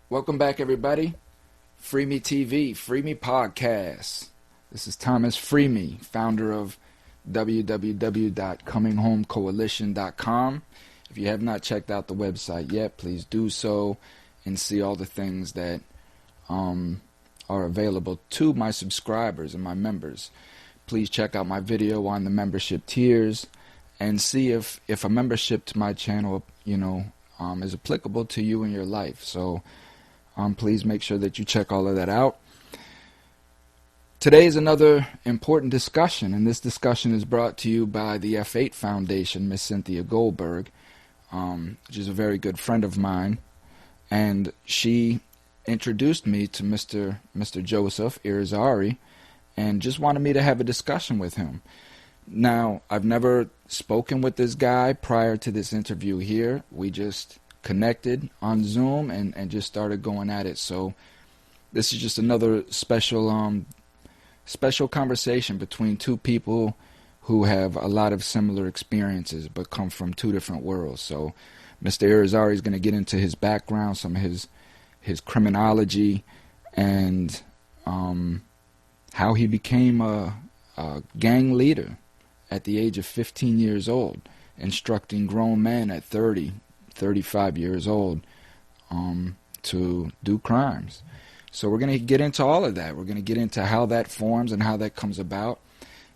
Welcome back, everybody. Free Me TV, Free Me Podcast. This is Thomas Free Me, founder of www.cominghomecoalition.com. If you have not checked out the website yet, please do so and see all the things that are available to my subscribers and my members. Please check out my video on the membership tiers and see if a membership to my channel, is applicable to you in your life. So please make sure that you check all of that out. Today is another important discussion, and this discussion is brought to you by the F8 Foundation, Miss Cynthia Goldberg, which is a very good friend of mine, and she introduced me to Mr. Joseph Irizarry and just wanted me to have a discussion with him. Now, I've never spoken with this guy prior to this interview here. We just connected on Zoom and just started going at it. So this is just another special conversation between two people who have a lot of similar experiences but come from two different worlds. So Mr. Irizarry is going to get into his background, some of his criminology, and how he became a gang leader at the age of 15 years old, instructing grown men at 30, 35 years old to do crimes. So we're going to get into all of that. We're going to get into how that forms and how that comes about.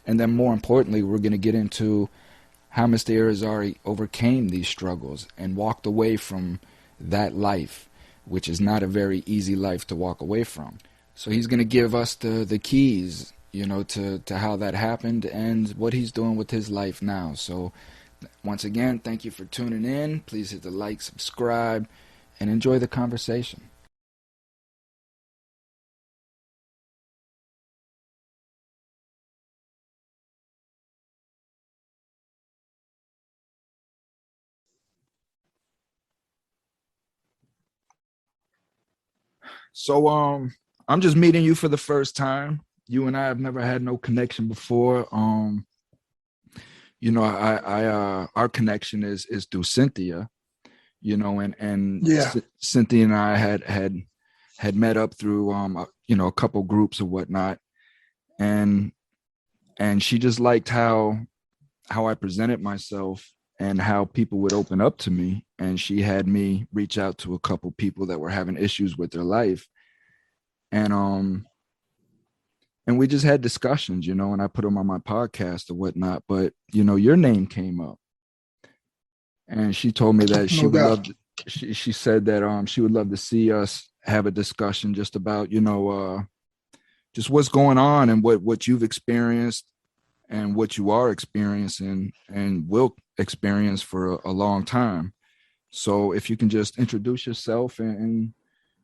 And then more importantly, we're going to get into how Mr. Irizarry overcame these struggles and walked away from that life, which is not a very easy life to walk away from. So he's going to give us the keys, to how that happened and what he's doing with his life now. So once again, thank you for tuning in. Please hit the like, subscribe, and enjoy the conversation. So I'm just meeting you for the first time. You and I have never had no connection before. Our connection is through Cynthia, and Yeah. Cynthia and I had met up through a couple groups or whatnot, and she just liked how I presented myself and how people would open up to me, and she had me reach out to a couple people that were having issues with their life, and we just had discussions, and I put them on my podcast or whatnot. But your name came up, and she told me that she No would doubt. love. She said that she would love to see us have a discussion just about just what's going on and what you've experienced and what you are experiencing and will experience for a long time. So if you can just introduce yourself and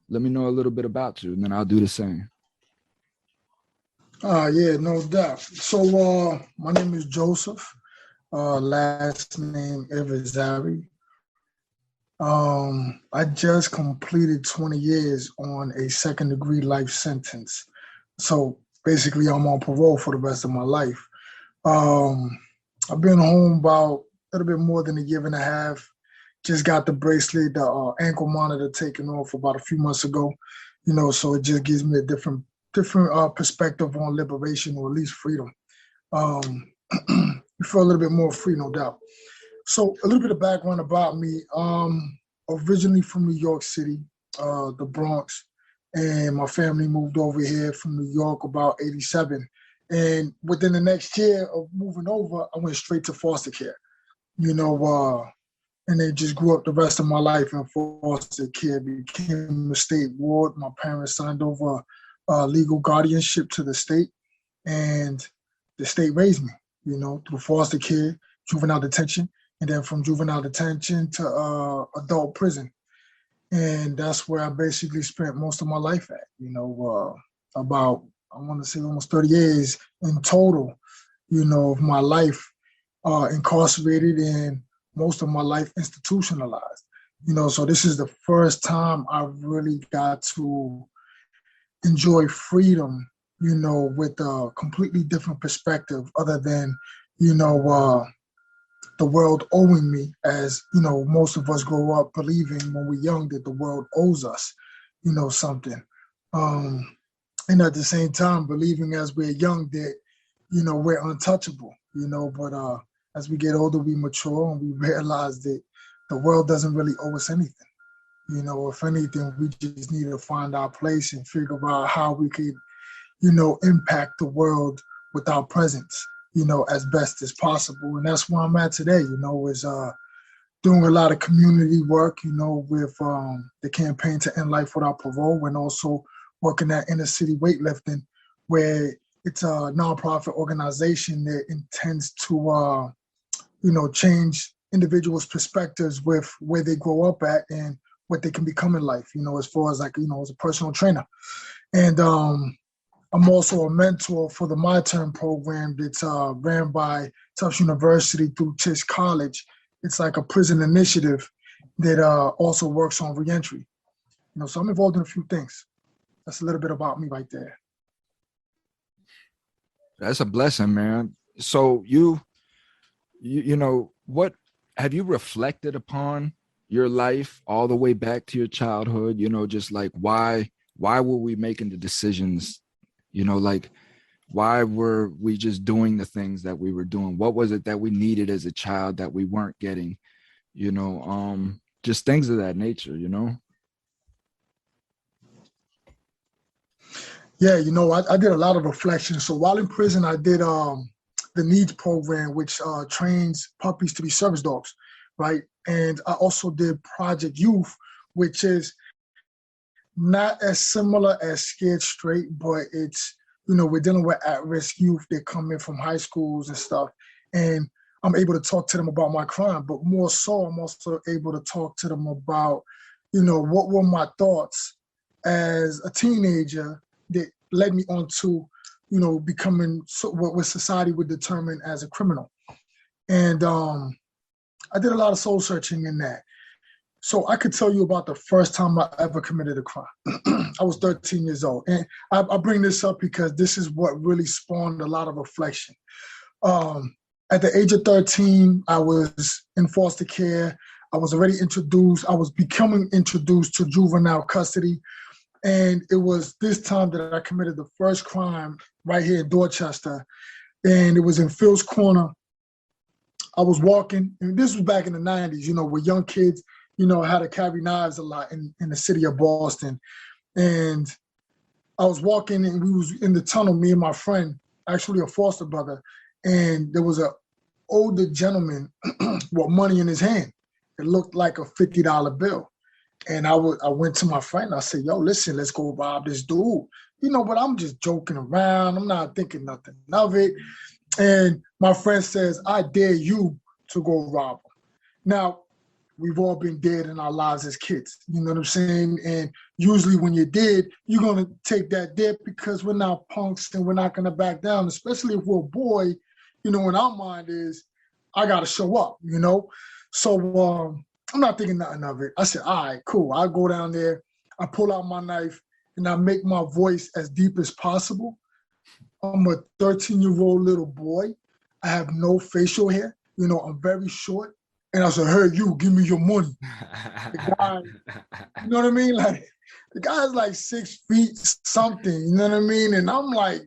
let me know a little bit about you, and then I'll do the same. Yeah, no doubt. So my name is Joseph. Last name Irizarry. I just completed 20 years on a second degree life sentence. So basically I'm on parole for the rest of my life. I've been home about a little bit more than a year and a half. Just got the bracelet, the ankle monitor taken off about a few months ago. So it just gives me a different perspective on liberation, or at least freedom. You feel a little bit more free, no doubt. So a little bit of background about me. Originally from New York City, the Bronx, and my family moved over here from New York about 87. And within the next year of moving over, I went straight to foster care. And then just grew up the rest of my life in foster care. Became a state ward. My parents signed over legal guardianship to the state, and the state raised me, through foster care, juvenile detention, and then from juvenile detention to adult prison. And that's where I basically spent most of my life at, about, I want to say almost 30 years in total, of my life incarcerated, and most of my life institutionalized. So this is the first time I really got to enjoy freedom, with a completely different perspective other than, the world owing me, as, most of us grow up believing when we're young that the world owes us. something. And at the same time, believing as we're young that, we're untouchable, but as we get older, we mature and we realize that the world doesn't really owe us anything. If anything, we just need to find our place and figure out how we could, impact the world with our presence, as best as possible. And that's where I'm at today, is doing a lot of community work, with the campaign to end life without parole, and also working at Inner City Weightlifting, where it's a nonprofit organization that intends to, change individuals' perspectives with where they grow up at and what they can become in life, as far as as a personal trainer. And I'm also a mentor for the My Turn program that's ran by Tufts University through Tisch College. It's like a prison initiative that also works on reentry. So I'm involved in a few things. That's a little bit about me right there. That's a blessing, man. So you what have you reflected upon your life all the way back to your childhood? Just like why were we making the decisions? Like why were we just doing the things that we were doing? What was it that we needed as a child that we weren't getting? Just things of that nature, Yeah, I did a lot of reflection. So while in prison, I did the NEEDS program, which trains puppies to be service dogs, right? And I also did Project Youth, which is not as similar as Scared Straight, but it's, we're dealing with at-risk youth that come in from high schools and stuff. And I'm able to talk to them about my crime, but more so, I'm also able to talk to them about, what were my thoughts as a teenager that led me on to, becoming what society would determine as a criminal. And I did a lot of soul searching in that. So I could tell you about the first time I ever committed a crime. I was 13 years old. And I bring this up because this is what really spawned a lot of reflection. At the age of 13, I was in foster care. I was already introduced. I was becoming introduced to juvenile custody. And it was this time that I committed the first crime right here in Dorchester. And it was in Phil's Corner. I was walking, and this was back in the 90s, where young kids, had to carry knives a lot in the city of Boston. And I was walking, and we was in the tunnel, me and my friend, actually a foster brother, and there was an older gentleman with money in his hand. It looked like a $50 bill. And I went to my friend. I said, yo, listen, let's go rob this dude. But I'm just joking around. I'm not thinking nothing of it. And my friend says, I dare you to go rob him. Now, we've all been dead in our lives as kids. You know what I'm saying? And usually when you're dead, you're going to take that dip because we're not punks and we're not going to back down, especially if we're a boy. In our mind is, I got to show up, So I'm not thinking nothing of it. I said, all right, cool. I'll go down there. I pull out my knife and I make my voice as deep as possible. I'm a 13-year-old little boy. I have no facial hair. I'm very short. And I said, hey, you, give me your money. The guy, you know what I mean? Like, the guy's like 6 feet something, you know what I mean? And I'm like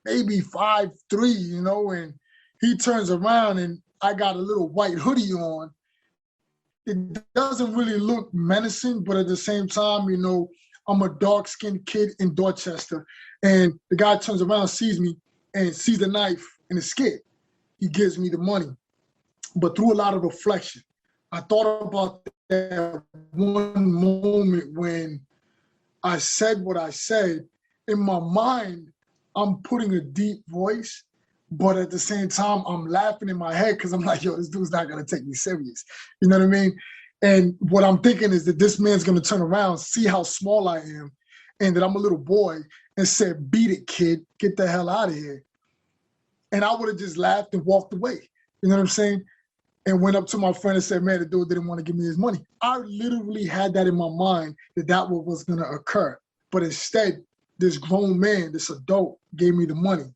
maybe 5'3", and he turns around and I got a little white hoodie on. It doesn't really look menacing, but at the same time, I'm a dark-skinned kid in Dorchester. And the guy turns around, sees me, and sees the knife and is scared. He gives me the money. But through a lot of reflection, I thought about that one moment when I said what I said. In my mind, I'm putting a deep voice, but at the same time, I'm laughing in my head because I'm like, yo, this dude's not going to take me serious. You know what I mean? And what I'm thinking is that this man's going to turn around, see how small I am, and that I'm a little boy, and say, beat it, kid. Get the hell out of here. And I would have just laughed and walked away. You know what I'm saying? And went up to my friend and said, man, the dude didn't want to give me his money. I literally had that in my mind that was going to occur. But instead, this grown man, this adult, gave me the money.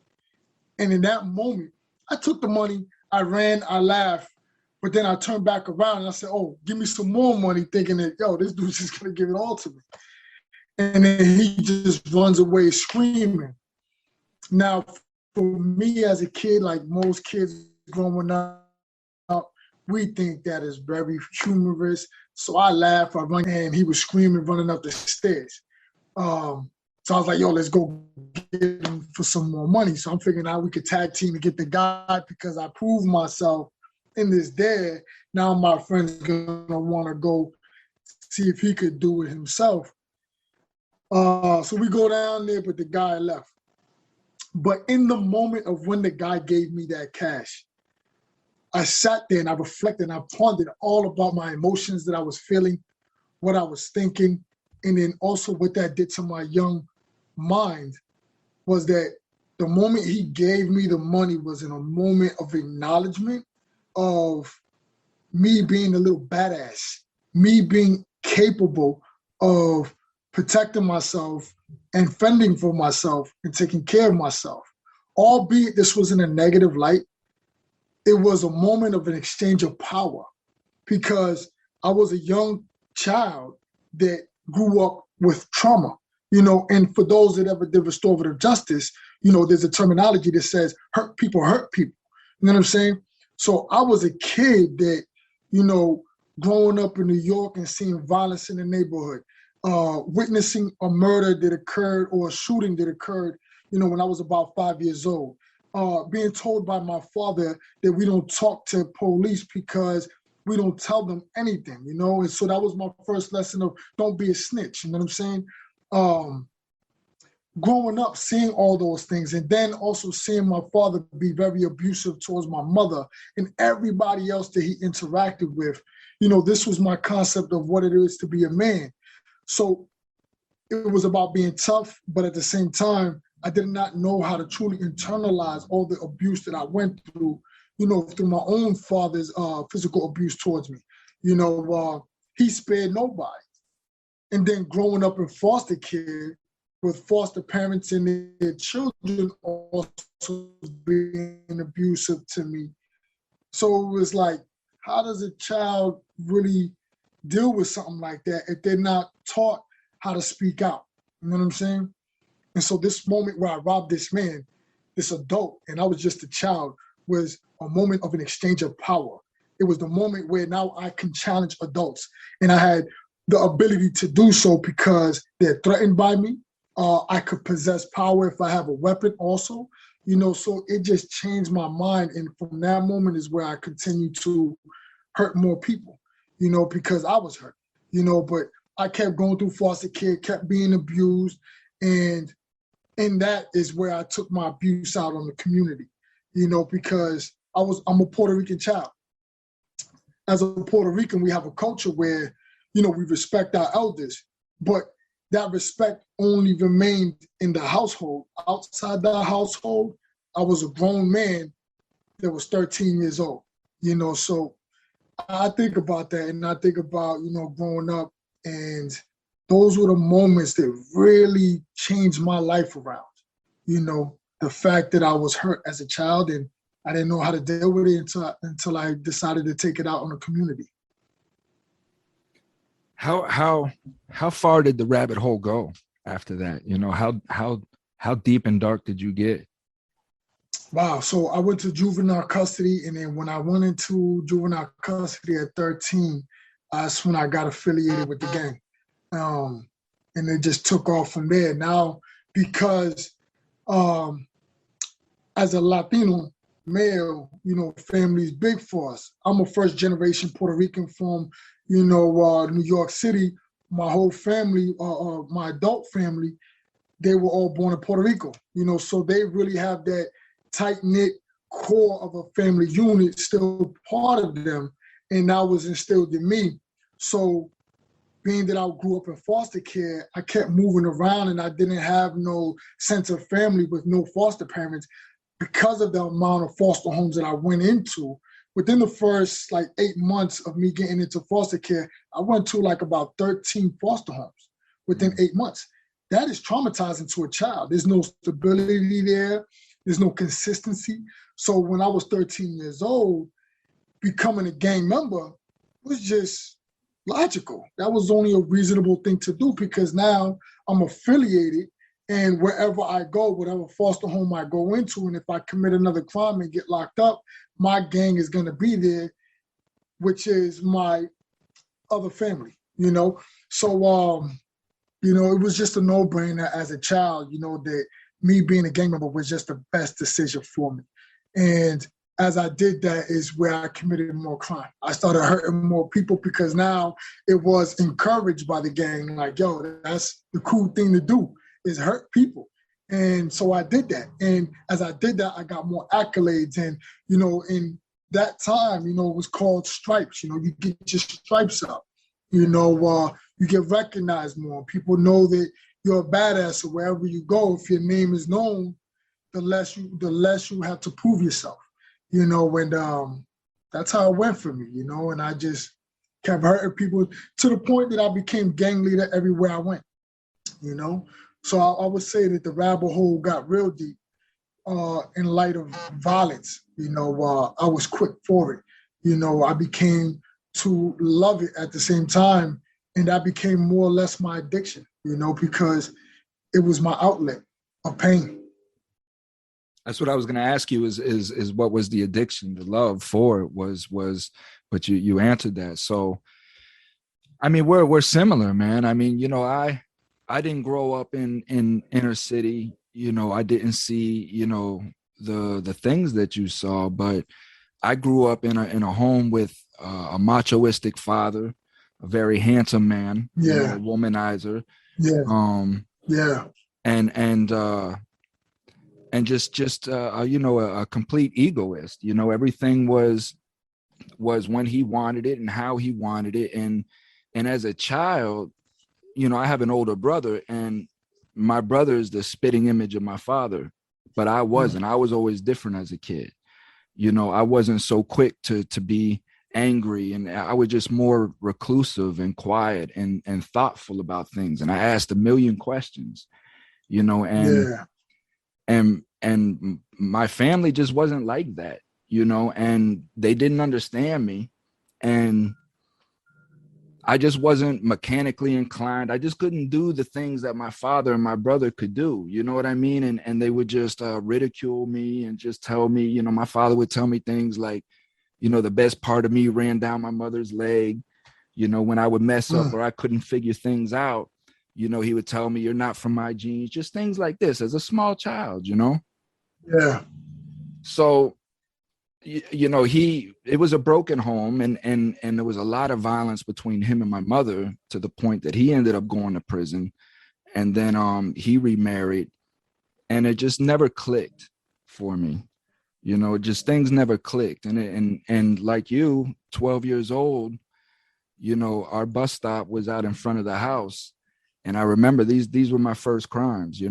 And in that moment, I took the money, I ran, I laughed, but then I turned back around and I said, oh, give me some more money, thinking that, yo, this dude's just going to give it all to me. and then he just runs away screaming. Now, for me as a kid, like most kids growing up, we think that is very humorous. So I laugh, I run, and he was screaming, running up the stairs. So I was like, yo, let's go get him for some more money. So I'm figuring out we could tag team and get the guy because I proved myself in this dare. Now my friend's gonna want to go see if he could do it himself. So we go down there, but the guy left. But in the moment of when the guy gave me that cash, I sat there and I reflected and I pondered all about my emotions that I was feeling, what I was thinking, and then also what that did to my young mind was that the moment he gave me the money was in a moment of acknowledgement of me being a little badass, me being capable of protecting myself and fending for myself and taking care of myself. Albeit this was in a negative light, it was a moment of an exchange of power because I was a young child that grew up with trauma, and for those that ever did restorative justice, there's a terminology that says hurt people. You know what I'm saying? So I was a kid that, growing up in New York and seeing violence in the neighborhood, witnessing a murder that occurred or a shooting that occurred, when I was about 5 years old, being told by my father that we don't talk to police because we don't tell them anything, and so that was my first lesson of don't be a snitch, you know what I'm saying? Growing up, seeing all those things, and then also seeing my father be very abusive towards my mother and everybody else that he interacted with, this was my concept of what it is to be a man. So it was about being tough, but at the same time, I did not know how to truly internalize all the abuse that I went through, through my own father's physical abuse towards me. He spared nobody. And then growing up in foster care with foster parents and their children also being abusive to me. So it was like, how does a child really deal with something like that if they're not taught how to speak out? You know what I'm saying? And so this moment where I robbed this man, this adult, and I was just a child, was a moment of an exchange of power. It was the moment where now I can challenge adults. And I had the ability to do so because they're threatened by me. I could possess power if I have a weapon also, so it just changed my mind. And from that moment is where I continue to hurt more people, because I was hurt, but I kept going through foster care, kept being abused. And that is where I took my abuse out on the community, because I'm a Puerto Rican child. As a Puerto Rican, we have a culture where, we respect our elders, but that respect only remained in the household. Outside the household, I was a grown man that was 13 years old, so I think about that and I think about, growing up, and those were the moments that really changed my life around. The fact that I was hurt as a child and I didn't know how to deal with it until I decided to take it out on the community. How far did the rabbit hole go after that? How deep and dark did you get? Wow. So I went to juvenile custody, and then when I went into juvenile custody at 13, that's when I got affiliated with the gang. And it just took off from there. Now, because as a Latino male, family's big for us. I'm a first generation Puerto Rican from, New York City. My whole family, my adult family, they were all born in Puerto Rico, so they really have that tight-knit core of a family unit still part of them, and that was instilled in me. So being that I grew up in foster care, I kept moving around and I didn't have no sense of family with no foster parents because of the amount of foster homes that I went into. Within the first 8 months of me getting into foster care, I went to about 13 foster homes within 8 months. That is traumatizing to a child. There's no stability there. There's no consistency. So when I was 13 years old, becoming a gang member was just logical. That was only a reasonable thing to do because now I'm affiliated, and wherever I go, whatever foster home I go into, and if I commit another crime and get locked up, my gang is going to be there, which is my other family, you know? So, it was just a no-brainer as a child, that me being a gang member was just the best decision for me. And as I did that is where I committed more crime. I started hurting more people because now it was encouraged by the gang. Like, yo, that's the cool thing to do is hurt people. And so I did that. And as I did that, I got more accolades. And, in that time, it was called stripes. You get your stripes up. You get recognized more. People know that you're a badass. So wherever you go, if your name is known, the less you have to prove yourself. And that's how it went for me, and I just kept hurting people to the point that I became gang leader everywhere I went, So I would say that the rabbit hole got real deep in light of violence. I was quick for it. I became to love it at the same time, and that became more or less my addiction, because it was my outlet of pain. That's what I was going to ask you is what was the addiction, the love for it was, but you answered that. So, I mean, we're similar, man. I mean, I didn't grow up in inner city, I didn't see, the things that you saw, but I grew up in a home with a machoistic father, a very handsome man, yeah, a womanizer. Yeah. Yeah. And just a complete egoist. Everything was when he wanted it and how he wanted it. And as a child, I have an older brother, and my brother is the spitting image of my father, but I wasn't. I was always different as a kid. I wasn't so quick to be angry, and I was just more reclusive and quiet and thoughtful about things. And I asked a million questions, and my family just wasn't like that, and they didn't understand me. And I just wasn't mechanically inclined. I just couldn't do the things that my father and my brother could do. You know what I mean? And they would just ridicule me and just tell me, my father would tell me things like, the best part of me ran down my mother's leg. When I would mess up or I couldn't figure things out, he would tell me, you're not from my genes, just things like this as a small child, Yeah. So, it was a broken home, and there was a lot of violence between him and my mother, to the point that he ended up going to prison. And then he remarried, and it just never clicked for me. Just things never clicked. And like you, 12 years old, our bus stop was out in front of the house. And I remember these were my first crimes.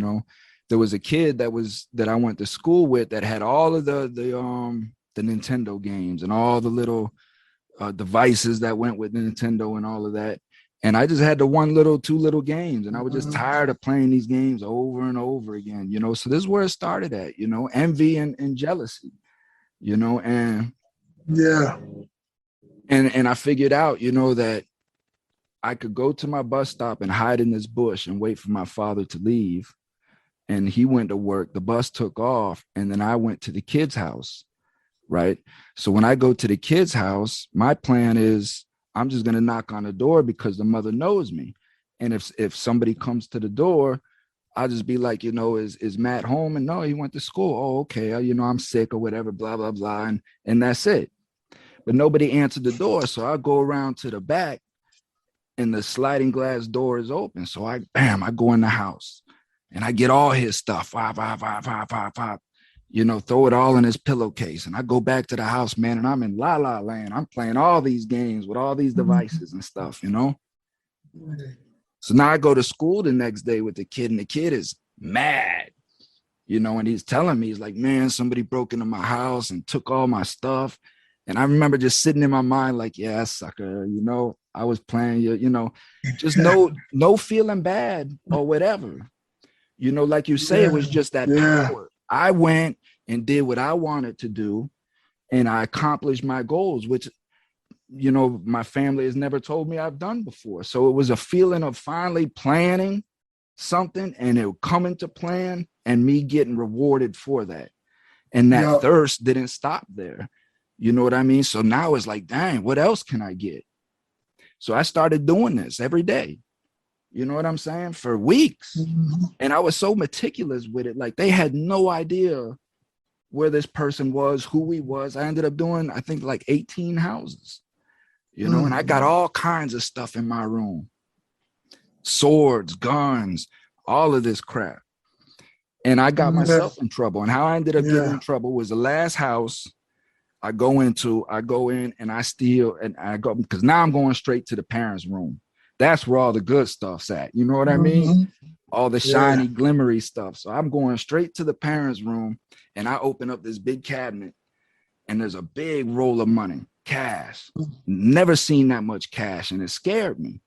There was a kid that I went to school with that had all of the Nintendo games and all the little devices that went with Nintendo and all of that. And I just had the two little games, and I was just tired of playing these games over and over again, So this is where it started at, envy and jealousy, and yeah, and I figured out, that I could go to my bus stop and hide in this bush and wait for my father to leave. And he went to work, the bus took off, and then I went to the kid's house. Right. So when I go to the kid's house, my plan is I'm just going to knock on the door because the mother knows me. And if somebody comes to the door, I'll just be like, is Matt home? And no, he went to school. Oh, okay. I'm sick or whatever, blah, blah, blah. And that's it. But nobody answered the door. So I go around to the back, and the sliding glass door is open. So I go in the house, and I get all his stuff. Throw it all in his pillowcase. And I go back to the house, man, and I'm in La La Land. I'm playing all these games with all these devices and stuff, So now I go to school the next day with the kid, and the kid is mad, and he's telling me, he's like, man, somebody broke into my house and took all my stuff. And I remember just sitting in my mind like, yeah, sucker, I was playing you, just no feeling bad or whatever. Like you say, it was just that power. I went and did what I wanted to do, and I accomplished my goals, which, my family has never told me I've done before. So it was a feeling of finally planning something and it would come into plan and me getting rewarded for that. And that Yeah. thirst didn't stop there. You know what I mean? So now it's like, dang, what else can I get? So I started doing this every day. You know what I'm saying? For weeks. Mm-hmm. And I was so meticulous with it. Like they had no idea where this person was, who he was. I ended up doing, I think, like 18 houses, and I got all kinds of stuff in my room. Swords, guns, all of this crap. And I got myself in trouble. And how I ended up getting in trouble was the last house I go in and I steal and I go, because now I'm going straight to the parents' room. That's where all the good stuff's at. You know what I mean? All the shiny, glimmery stuff. So I'm going straight to the parents' room and I open up this big cabinet and there's a big roll of money, cash. Never seen that much cash, and it scared me.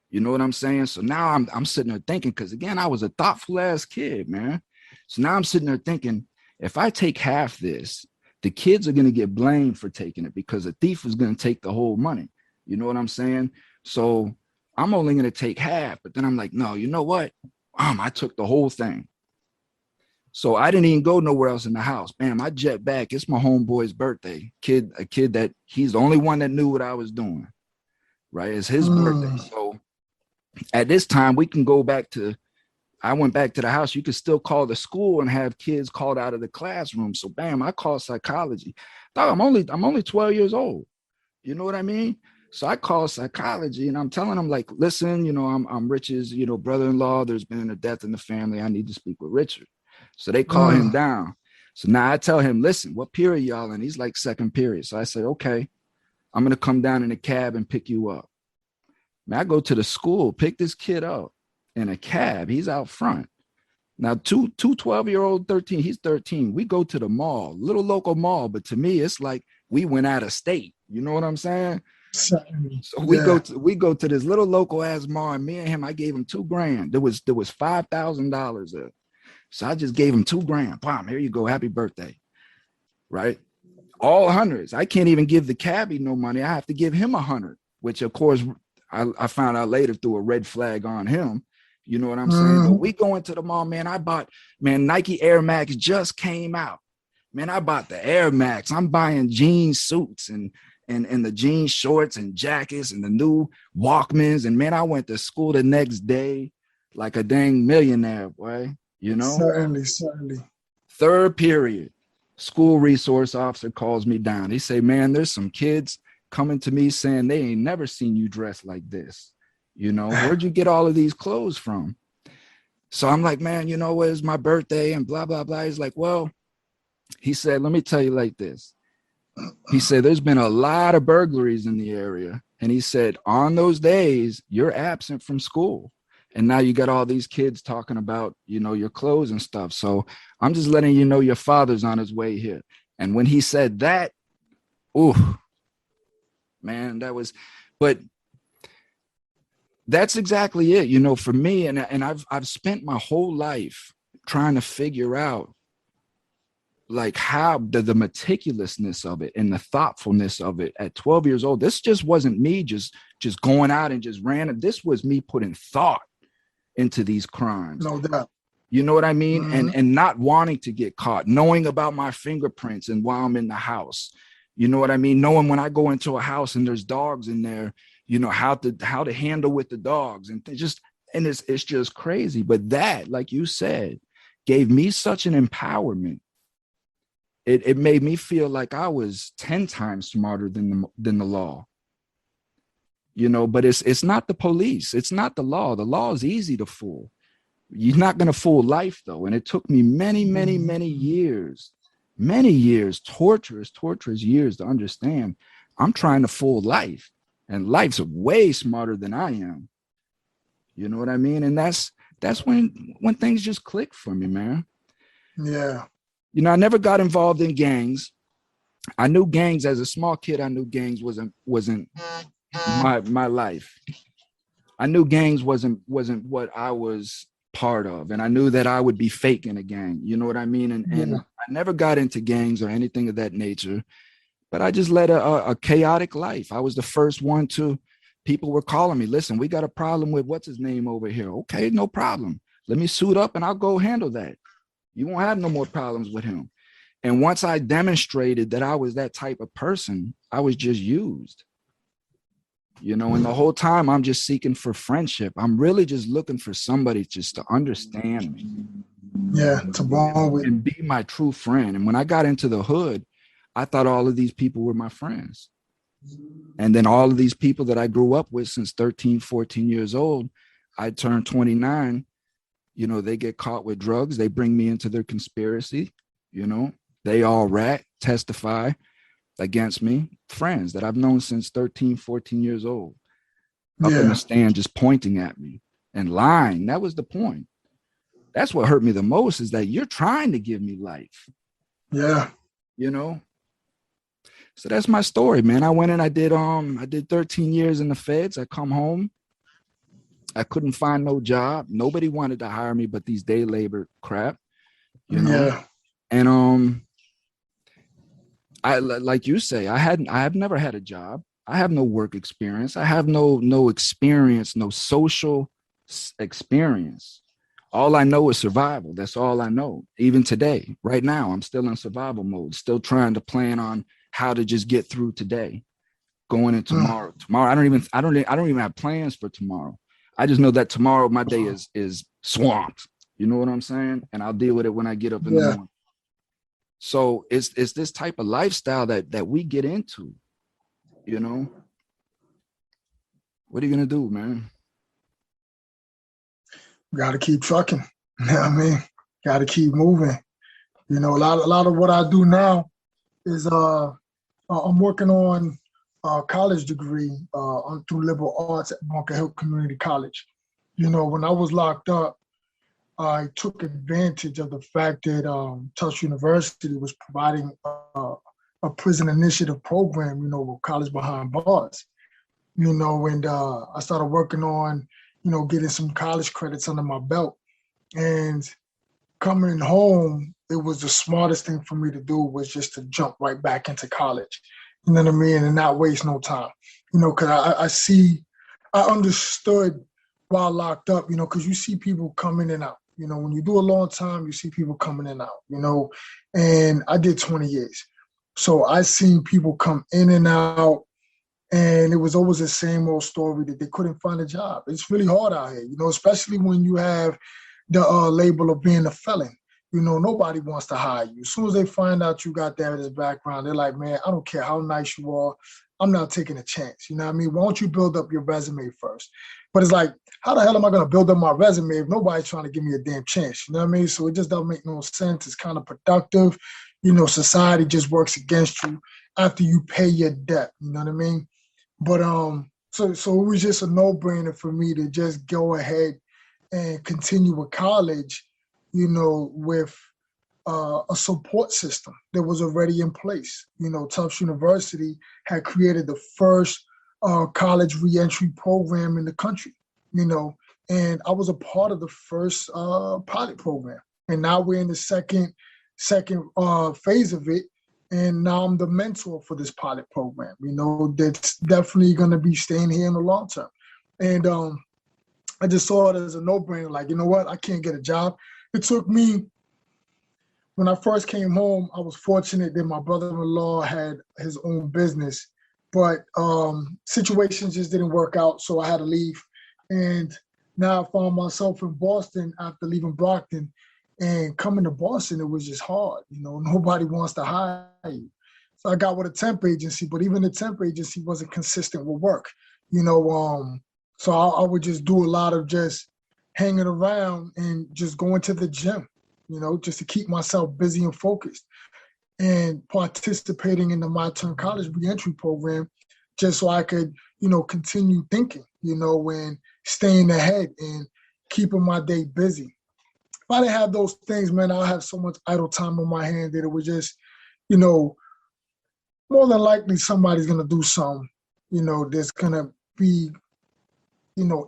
You know what I'm saying? So now I'm sitting there thinking, because again, I was a thoughtful ass kid, man. So now I'm sitting there thinking, if I take half this, the kids are going to get blamed for taking it because a thief is going to take the whole money. You know what I'm saying? So I'm only going to take half. But then I'm like, no, you know what? I took the whole thing. So I didn't even go nowhere else in the house. Bam, I jet back. It's my homeboy's birthday. A kid that he's the only one that knew what I was doing. Right? It's his birthday. So at this time, we can go back to, I went back to the house. You could still call the school and have kids called out of the classroom. So bam, I called psychology. Dog, I'm only 12 years old. You know what I mean? So I called psychology and I'm telling them, like, listen, I'm Rich's, brother-in-law. There's been a death in the family. I need to speak with Richard. So they call him down. So now I tell him, listen, what period y'all in? He's like second period. So I say, okay, I'm going to come down in a cab and pick you up. Man, I go to the school, pick this kid up in a cab. He's out front. Now, two 12-year-old, 13, he's 13. We go to the mall, little local mall. But to me, it's like we went out of state. You know what I'm saying? So we go to this little local ass mall, and me and him, I gave him $2,000. There was $5,000 there. So I just gave him $2,000. Bam, here you go. Happy birthday. Right? All hundreds. I can't even give the cabbie no money. I have to give him 100, which of course I found out later through a red flag on him. You know what I'm saying? But we go into the mall, man. I bought, Nike Air Max just came out. Man, I bought the Air Max. I'm buying jean suits and the jean shorts and jackets and the new Walkmans. And man, I went to school the next day like a dang millionaire, boy. Certainly. Third period, school resource officer calls me down. He say, man, there's some kids coming to me saying they ain't never seen you dressed like this. Where'd you get all of these clothes from? So I'm like, man, it's my birthday and blah, blah, blah. He's like, well, he said, let me tell you like this. He said, there's been a lot of burglaries in the area. And he said, on those days, you're absent from school. And now you got all these kids talking about, your clothes and stuff. So I'm just letting you know your father's on his way here. And when he said that, man, but that's exactly it, for me. And I've spent my whole life trying to figure out like how the meticulousness of it and the thoughtfulness of it at 12 years old. This just wasn't me just going out and just random. This was me putting thought into these crimes. No doubt. You know what I mean? And not wanting to get caught, knowing about my fingerprints and while I'm in the house. You know what I mean? Knowing when I go into a house and there's dogs in there, how to handle with the dogs and it's just crazy. But that, like you said, gave me such an empowerment. It made me feel like I was 10 times smarter than the law. But it's not the police. It's not the law. The law is easy to fool. You're not going to fool life, though. And it took me many, many, many years, torturous years to understand I'm trying to fool life. And life's way smarter than I am. You know what I mean? And that's when things just click for me, man. Yeah. I never got involved in gangs. I knew gangs as a small kid. I knew gangs wasn't my life. I knew gangs wasn't what I was part of. And I knew that I would be fake in a gang. You know what I mean? And I never got into gangs or anything of that nature. But I just led a chaotic life. I was the first one to, people were calling me, listen, we got a problem with what's his name over here. Okay, no problem. Let me suit up and I'll go handle that. You won't have no more problems with him. And once I demonstrated that I was that type of person, I was just used. And the whole time I'm just seeking for friendship. I'm really just looking for somebody just to understand me. Yeah, to bond with. And be my true friend. And when I got into the hood, I thought all of these people were my friends. And then all of these people that I grew up with since 13, 14 years old, I turned 29, they get caught with drugs. They bring me into their conspiracy, they all testify against me. Friends that I've known since 13, 14 years old, up in the stand just pointing at me and lying. That was the point. That's what hurt me the most, is that you're trying to give me life. Yeah. So that's my story, man. I went and I did 13 years in the feds. I come home. I couldn't find no job. Nobody wanted to hire me but these day labor crap, Yeah. And I, like you say, I've never had a job. I have no work experience. I have no experience, no social experience. All I know is survival. That's all I know. Even today, right now, I'm still in survival mode, still trying to plan on how to just get through today, going into tomorrow. Tomorrow, I don't even have plans for tomorrow. I just know that tomorrow my day is swamped. You know what I'm saying? And I'll deal with it when I get up in the morning. So it's this type of lifestyle that we get into, What are you gonna do, man? Got to keep trucking. You know what I mean? Got to keep moving. A lot of what I do now is I'm working on a college degree through liberal arts at Bronx Hill Community College. When I was locked up, I took advantage of the fact that Tufts University was providing a prison initiative program, with college behind bars. And I started working on, getting some college credits under my belt. And coming home, it was the smartest thing for me to do was just to jump right back into college. You know what I mean? And not waste no time. Because I understood while locked up, because you see people come in and out. When you do a long time, you see people coming in and out, and I did 20 years. So I seen people come in and out, and it was always the same old story that they couldn't find a job. It's really hard out here, especially when you have the label of being a felon. Nobody wants to hire you. As soon as they find out you got that as a background, they're like, man, I don't care how nice you are. I'm not taking a chance. You know what I mean? Why don't you build up your resume first? But it's like, how the hell am I going to build up my resume if nobody's trying to give me a damn chance? You know what I mean? So it just doesn't make no sense. It's kind of productive. Society just works against you after you pay your debt. You know what I mean? But so it was just a no-brainer for me to just go ahead and continue with college, with a support system that was already in place. Tufts University had created the first college reentry program in the country, and I was a part of the first pilot program. And now we're in the second phase of it. And now I'm the mentor for this pilot program, that's definitely going to be staying here in the long term. And I just saw it as a no-brainer, like, you know what, I can't get a job. It took me, when I first came home, I was fortunate that my brother-in-law had his own business, but situations just didn't work out, so I had to leave. And now I found myself in Boston after leaving Brockton. And coming to Boston, it was just hard. Nobody wants to hire you. So I got with a temp agency, but even the temp agency wasn't consistent with work. So I would just do a lot of just hanging around and just going to the gym, just to keep myself busy and focused, and participating in the My Turn College reentry program, just so I could, continue thinking, and staying ahead and keeping my day busy. If I didn't have those things, man, I'll have so much idle time on my hand that it was just, more than likely somebody's going to do something, that's going to be,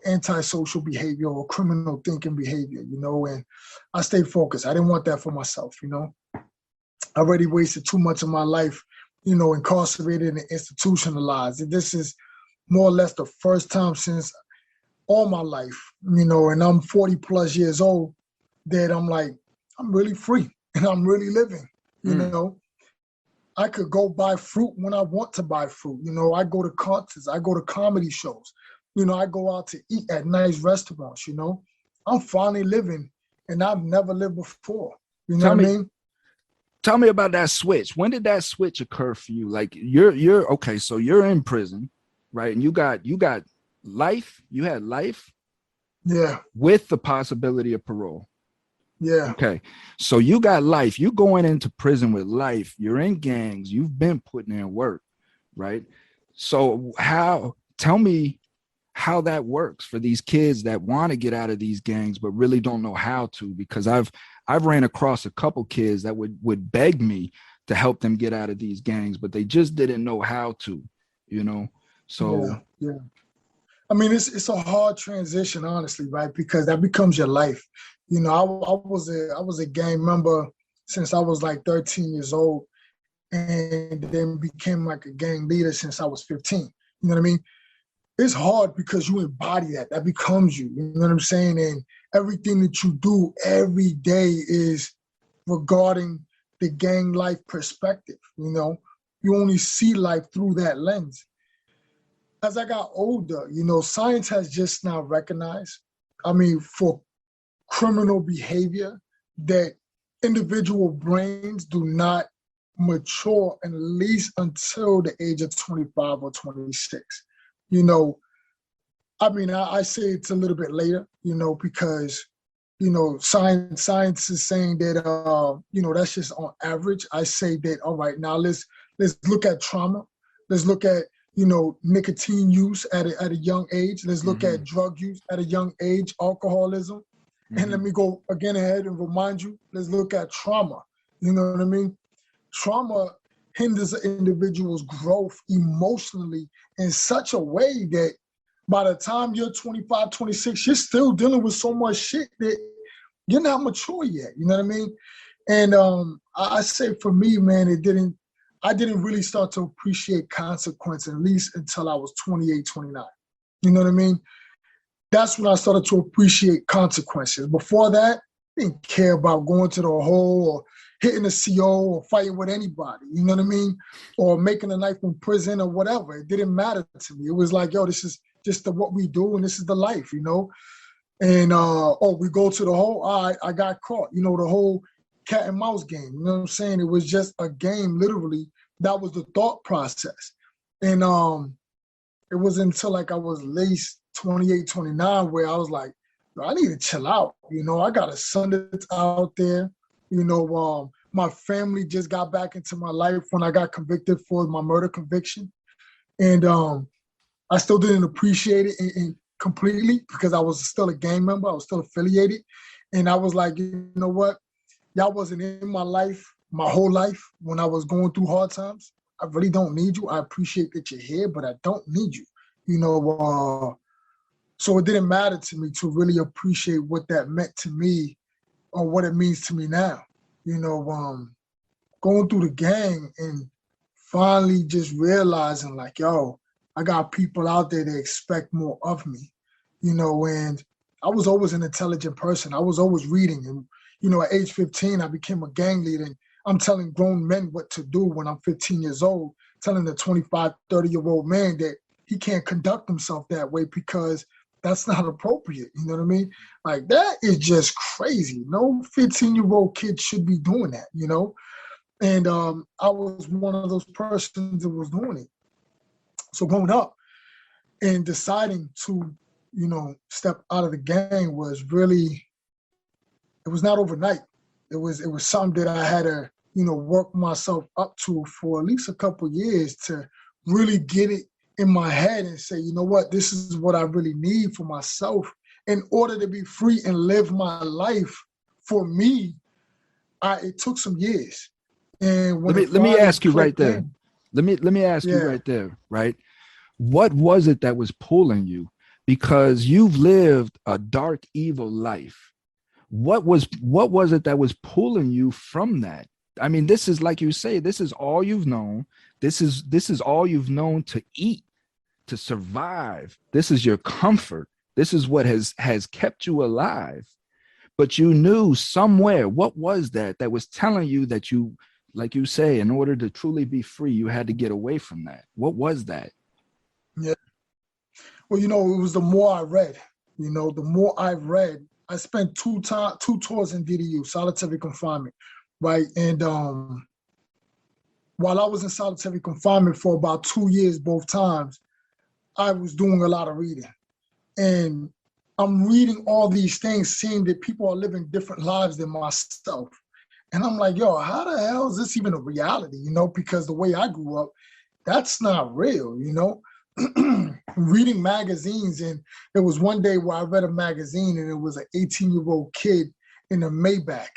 antisocial behavior or criminal thinking behavior, and I stayed focused. I didn't want that for myself, I already wasted too much of my life incarcerated and institutionalized. And this is more or less the first time since all my life, and I'm 40 plus years old, that I'm like, I'm really free and I'm really living, I could go buy fruit when I want to buy fruit. I go to concerts, I go to comedy shows, I go out to eat at nice restaurants, I'm finally living and I've never lived before. You know what I mean? Tell me about that switch. When did that switch occur for you? Like you're okay, so you're in prison, right? And you got life, you had life, yeah, with the possibility of parole. Yeah. Okay. So you got life. You going into prison with life. You're in gangs. You've been putting in work, right? So tell me how that works for these kids that want to get out of these gangs but really don't know how to, because I've ran across a couple kids that would beg me to help them get out of these gangs, but they just didn't know how to, So yeah. I mean, it's a hard transition, honestly, right? Because that becomes your life. I was a gang member since I was like 13 years old, and then became like a gang leader since I was 15. You know what I mean? It's hard because you embody that. That becomes you. You know what I'm saying? And everything that you do every day is regarding the gang life perspective. You only see life through that lens. As I got older, science has just now recognized, for criminal behavior, that individual brains do not mature at least until the age of 25 or 26. I say it's a little bit later, because, science is saying that, that's just on average. I say that, all right, now let's look at trauma. Let's look at, nicotine use at a young age. Let's look at drug use at a young age, alcoholism. And let me go again ahead and remind you, let's look at trauma. You know what I mean? Trauma hinders an individual's growth emotionally in such a way that by the time you're 25, 26, you're still dealing with so much shit that you're not mature yet. You know what I mean? And I say for me, man, I didn't really start to appreciate consequence, at least until I was 28, 29. You know what I mean? That's when I started to appreciate consequences. Before that, I didn't care about going to the hole or hitting a CO or fighting with anybody, you know what I mean? Or making a knife in prison or whatever. It didn't matter to me. It was like, yo, this is just what we do and this is the life, And, we go to the hole, all right, I got caught. The whole cat and mouse game, you know what I'm saying? It was just a game, literally. That was the thought process. And it was until like I was at least 28, 29 where I was like, I need to chill out. I got a son that's out there. My family just got back into my life when I got convicted for my murder conviction. And I still didn't appreciate it completely because I was still a gang member. I was still affiliated. And I was like, you know what? Y'all wasn't in my life, my whole life when I was going through hard times. I really don't need you. I appreciate that you're here, but I don't need you. So it didn't matter to me to really appreciate what that meant to me or what it means to me now. Going through the gang and finally just realizing like, yo, I got people out there that expect more of me, and I was always an intelligent person. I was always reading. And, at age 15, I became a gang leader. And I'm telling grown men what to do when I'm 15 years old, telling a 25, 30-year-old man that he can't conduct himself that way because that's not appropriate. You know what I mean? Like, that is just crazy. No 15-year-old kid should be doing that, And I was one of those persons that was doing it. So growing up and deciding to, step out of the gang was really, it was not overnight. It was something that I had to, work myself up to for at least a couple of years to really get it in my head and say, you know what, this is what I really need for myself in order to be free and live my life. For me, it took some years. And when let me ask you right there. In, let me ask you right there, right? What was it that was pulling you? Because you've lived a dark, evil life. What was it that was pulling you from that? I mean, this is like you say, this is all you've known. This is all you've known to eat, to survive. This is your comfort. This is what has kept you alive. But you knew somewhere, what was that was telling you that you, like you say, in order to truly be free, you had to get away from that. What was that? Yeah. Well, it was the more I read. The more I read, I spent two tours in DDU, solitary confinement, right? And while I was in solitary confinement for about 2 years, both times, I was doing a lot of reading. And I'm reading all these things, seeing that people are living different lives than myself. And I'm like, yo, how the hell is this even a reality? Because the way I grew up, that's not real, Reading magazines. And there was one day where I read a magazine and it was an 18-year-old kid in a Maybach.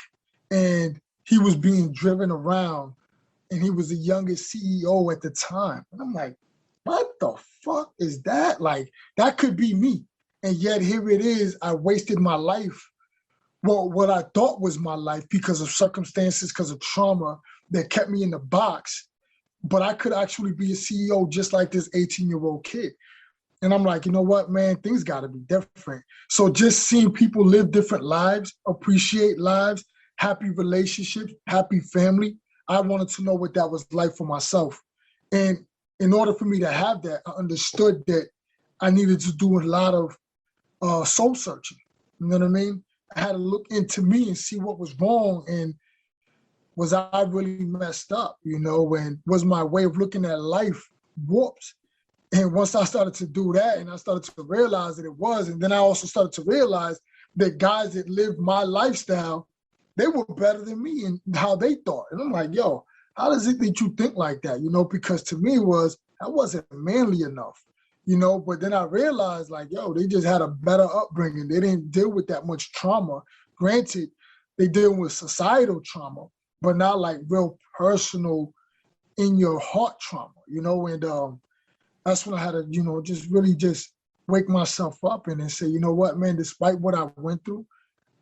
And he was being driven around and he was the youngest CEO at the time. And I'm like, what the fuck is that? Like, that could be me. And yet here it is. I wasted my life. Well, what I thought was my life because of circumstances, because of trauma that kept me in the box. But I could actually be a CEO just like this 18-year-old kid. And I'm like, you know what, man, things got to be different. So just seeing people live different lives, appreciate lives, happy relationships, happy family, I wanted to know what that was like for myself. And in order for me to have that, I understood that I needed to do a lot of soul searching. You know what I mean? I had to look into me and see what was wrong and was I really messed up, and was my way of looking at life warped? And once I started to do that and I started to realize that it was, and then I also started to realize that guys that lived my lifestyle, they were better than me in how they thought. And I'm like, yo, how does it that you think like that? Because to me I wasn't manly enough, but then I realized like, yo, they just had a better upbringing. They didn't deal with that much trauma. Granted, they deal with societal trauma, but not like real personal in your heart trauma, and that's when I had to, just really just wake myself up and then say, you know what, man, despite what I went through,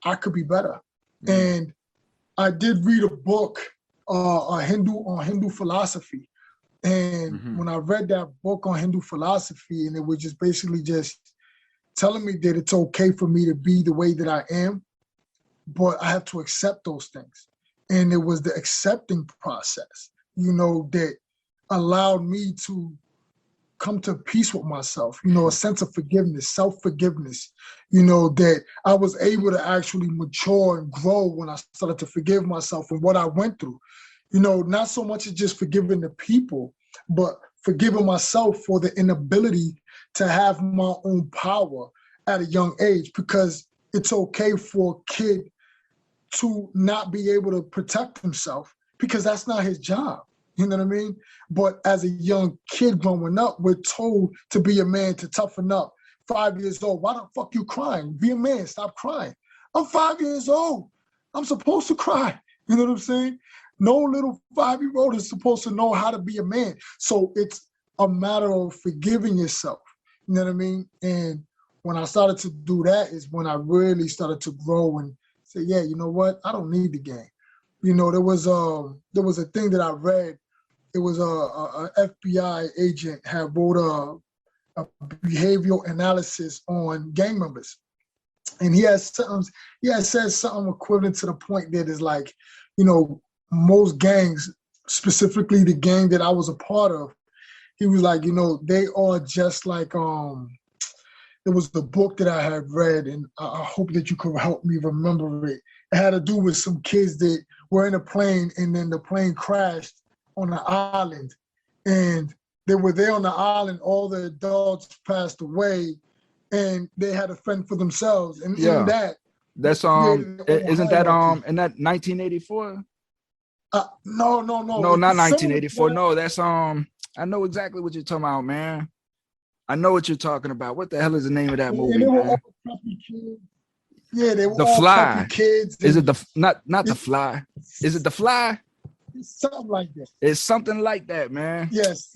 I could be better. Mm-hmm. And I did read a book, on Hindu philosophy. And when I read that book on Hindu philosophy, and it was just basically just telling me that it's okay for me to be the way that I am, but I have to accept those things. And it was the accepting process, that allowed me to come to peace with myself, a sense of forgiveness, self-forgiveness, that I was able to actually mature and grow when I started to forgive myself and what I went through. Not so much as just forgiving the people, but forgiving myself for the inability to have my own power at a young age, because it's okay for a kid to not be able to protect himself because that's not his job. You know what I mean? But as a young kid growing up, we're told to be a man, to toughen up. 5 years old, why the fuck you crying? Be a man, stop crying. I'm 5 years old. I'm supposed to cry. You know what I'm saying? No little 5-year-old is supposed to know how to be a man. So it's a matter of forgiving yourself. You know what I mean? And when I started to do that is when I really started to grow and say, yeah, you know what? I don't need the game. There was a thing that I read. It was a FBI agent had wrote a behavioral analysis on gang members. And he had said something equivalent to the point that is like, most gangs, specifically the gang that I was a part of, he was like, they are just like, there was the book that I had read, and I hope that you could help me remember it. It had to do with some kids that were in a plane, and then the plane crashed on an island, and they were there on the island. All the adults passed away, and they had to fend for themselves. And in that, that's isn't that in that 1984? No, not 1984. No, that's I know exactly what you're talking about, man. I know what you're talking about. What the hell is the name of that movie? They were man? All puppy kids. Yeah, they were The all Fly. Puppy kids. Is it not The Fly? Is it The Fly? It's something like that. It's something like that, man. Yes,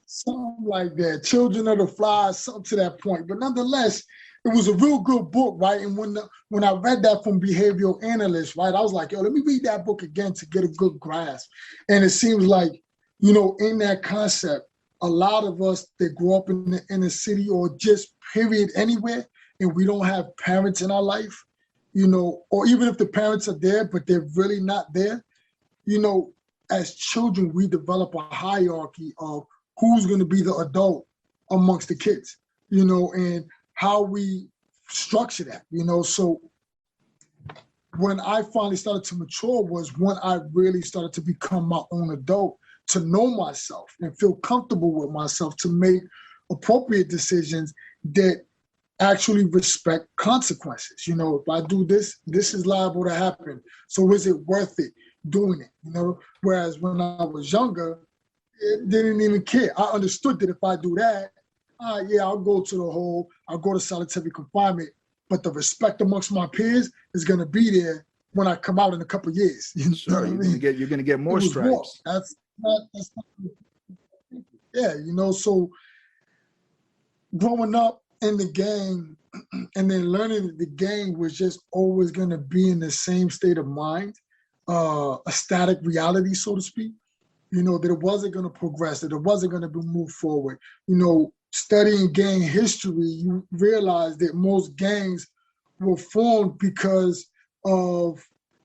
something like that. Children of the Fly, something to that point. But nonetheless, it was a real good book, right? And when I read that from behavioral analysts, right, I was like, yo, let me read that book again to get a good grasp. And it seems like, in that concept, a lot of us that grew up in the inner city or just period anywhere, and we don't have parents in our life, or even if the parents are there, but they're really not there, as children, we develop a hierarchy of who's going to be the adult amongst the kids, and how we structure that, So when I finally started to mature was when I really started to become my own adult, to know myself and feel comfortable with myself, to make appropriate decisions that actually respect consequences. If I do this, this is liable to happen. So is it worth it doing it? Whereas when I was younger, it didn't even care. I understood that if I do that, I'll go to solitary confinement, but the respect amongst my peers is going to be there when I come out in a couple of years. Sure, you're going to get more stripes. That's not, yeah, so growing up in the gang and then learning that the gang was just always going to be in the same state of mind, a static reality, so to speak, that it wasn't going to progress, that it wasn't going to be moved forward. Studying gang history, you realize that most gangs were formed because of,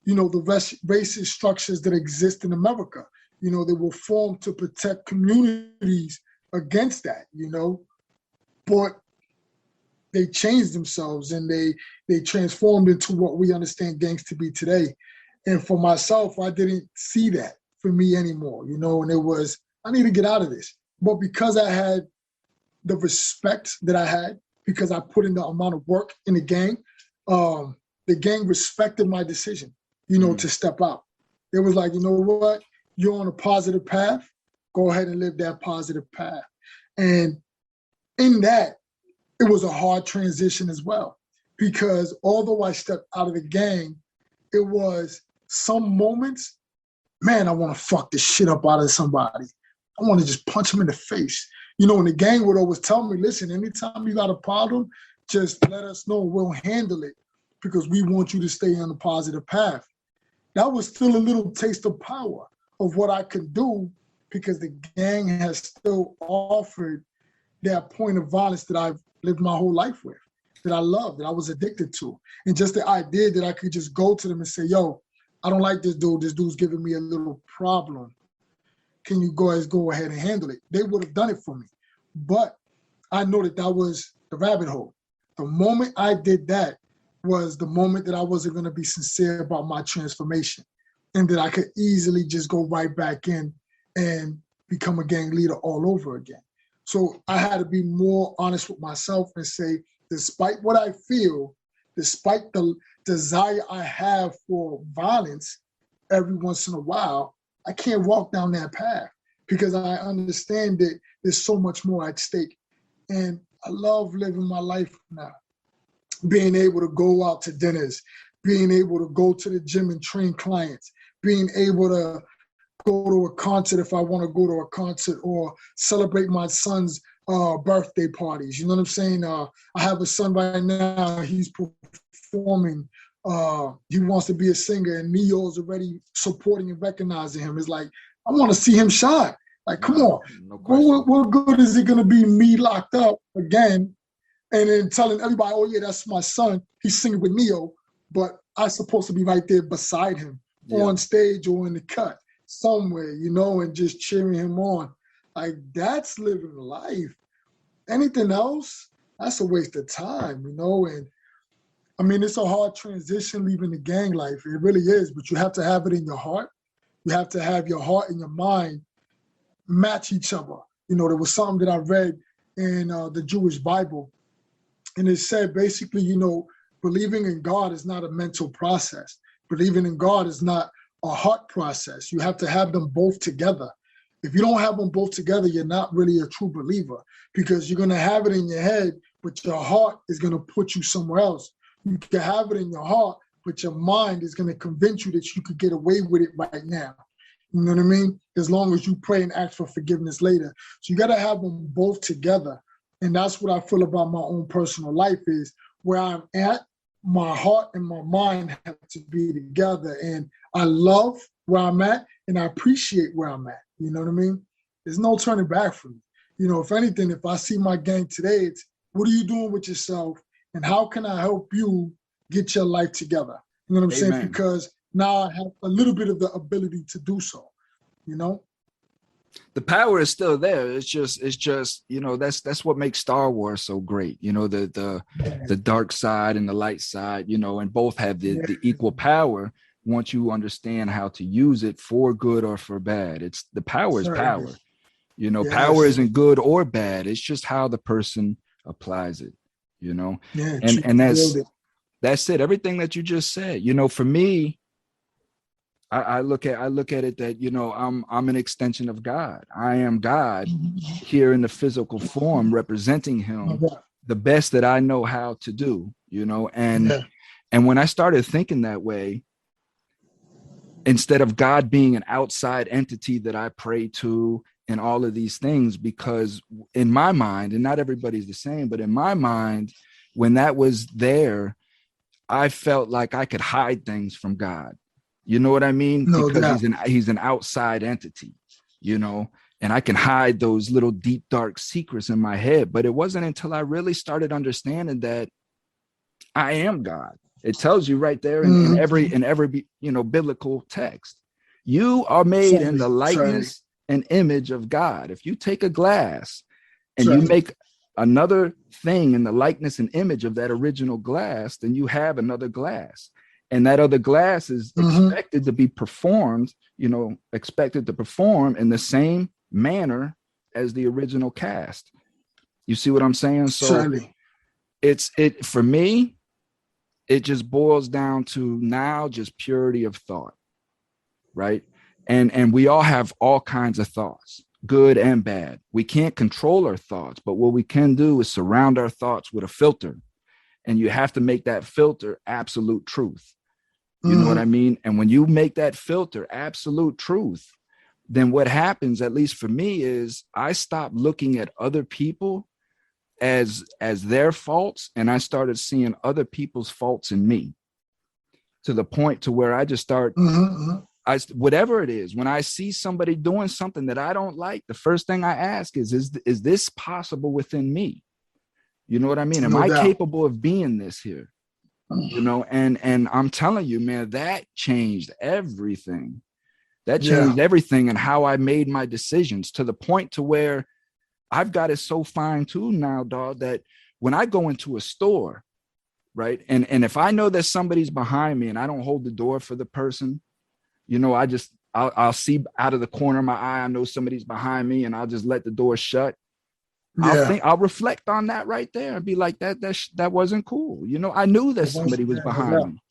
the racist structures that exist in America. They were formed to protect communities against that, but they changed themselves and they transformed into what we understand gangs to be today. And for myself, I didn't see that for me anymore, and it was, I need to get out of this. But because I had the respect that I had, because I put in the amount of work in the gang respected my decision, to step out. It was like, you know what? You're on a positive path. Go ahead and live that positive path. And in that, it was a hard transition as well, because although I stepped out of the gang, it was some moments, man, I want to fuck the shit up out of somebody. I want to just punch him in the face. And the gang would always tell me, listen, anytime you got a problem, just let us know. We'll handle it because we want you to stay on the positive path. That was still a little taste of power of what I could do, because the gang has still offered that point of violence that I've lived my whole life with, that I loved, that I was addicted to. And just the idea that I could just go to them and say, yo, I don't like this dude. This dude's giving me a little problem. Can you guys go ahead and handle it? They would have done it for me. But I know that was the rabbit hole. The moment I did that was the moment that I wasn't going to be sincere about my transformation, and that I could easily just go right back in and become a gang leader all over again. So I had to be more honest with myself and say, despite what I feel, despite the desire I have for violence every once in a while, I can't walk down that path, because I understand that there's so much more at stake. And I love living my life now, being able to go out to dinners, being able to go to the gym and train clients, being able to go to a concert if I want to go to a concert, or celebrate my son's birthday parties. You know what I'm saying? I have a son right now, he's performing. He wants to be a singer, and Neo's already supporting and recognizing him. It's like, I want to see him shine. Like, come on. No what good is it going to be me locked up again and then telling everybody, oh, yeah, that's my son. He's singing with Neo, but I'm supposed to be right there beside him on stage or in the cut somewhere, and just cheering him on. Like, that's living life. Anything else, that's a waste of time, and I mean, it's a hard transition leaving the gang life. It really is, but you have to have it in your heart. You have to have your heart and your mind match each other. There was something that I read in the Jewish Bible, and it said basically, believing in God is not a mental process. Believing in God is not a heart process. You have to have them both together. If you don't have them both together, you're not really a true believer, because you're going to have it in your head, but your heart is going to put you somewhere else. You can have it in your heart, but your mind is going to convince you that you could get away with it right now. You know what I mean? As long as you pray and ask for forgiveness later. So you got to have them both together. And that's what I feel about my own personal life is, where I'm at, my heart and my mind have to be together. And I love where I'm at and I appreciate where I'm at. You know what I mean? There's no turning back for me. You know, if anything, if I see my gang today, it's what are you doing with yourself and how can I help you get your life together? You know what I'm saying? Because now I have a little bit of the ability to do so, you know? The power is still there. It's just, you know, that's what makes Star Wars so great. You know, the dark side and the light side, you know, and both have the equal power once you understand how to use it for good or for bad. It's the power is power. You know, power isn't good or bad. It's just how the person applies it, you know? And that's it. Everything that you just said, you know, for me, I look at it that, you know, I'm an extension of God. I am God here in the physical form, representing him the best that I know how to do, you know, and when I started thinking that way, instead of God being an outside entity that I pray to and all of these things, because in my mind, and not everybody's the same, but in my mind, when that was there, I felt like I could hide things from God. You know what I mean? Because he's an outside entity, you know, and I can hide those little deep, dark secrets in my head. But it wasn't until I really started understanding that I am God. It tells you right there in every, you know, biblical text. You are made in the likeness and image of God. If you take a glass and you make another thing in the likeness and image of that original glass, then you have another glass. And that other glass is expected to be performed, you know, expected to perform in the same manner as the original cast. You see what I'm saying? So for me, it just boils down to now just purity of thought, right? And we all have all kinds of thoughts, good and bad. We can't control our thoughts, but what we can do is surround our thoughts with a filter. And you have to make that filter absolute truth. You know what I mean? And when you make that filter absolute truth, then what happens, at least for me, is I stop looking at other people as their faults, and I started seeing other people's faults in me, to the point to where I just start, whatever it is, when I see somebody doing something that I don't like, the first thing I ask is this possible within me? You know what I mean? Am I capable of being this here? You know, and I'm telling you, man, that changed everything. That changed everything and how I made my decisions, to the point to where I've got it so fine-tuned now, dog, that when I go into a store, right, and if I know that somebody's behind me and I don't hold the door for the person, you know, I'll see out of the corner of my eye, I know somebody's behind me, and I'll just let the door shut. I'll reflect on that right there and be like, that wasn't cool. You know, I knew that somebody was behind me.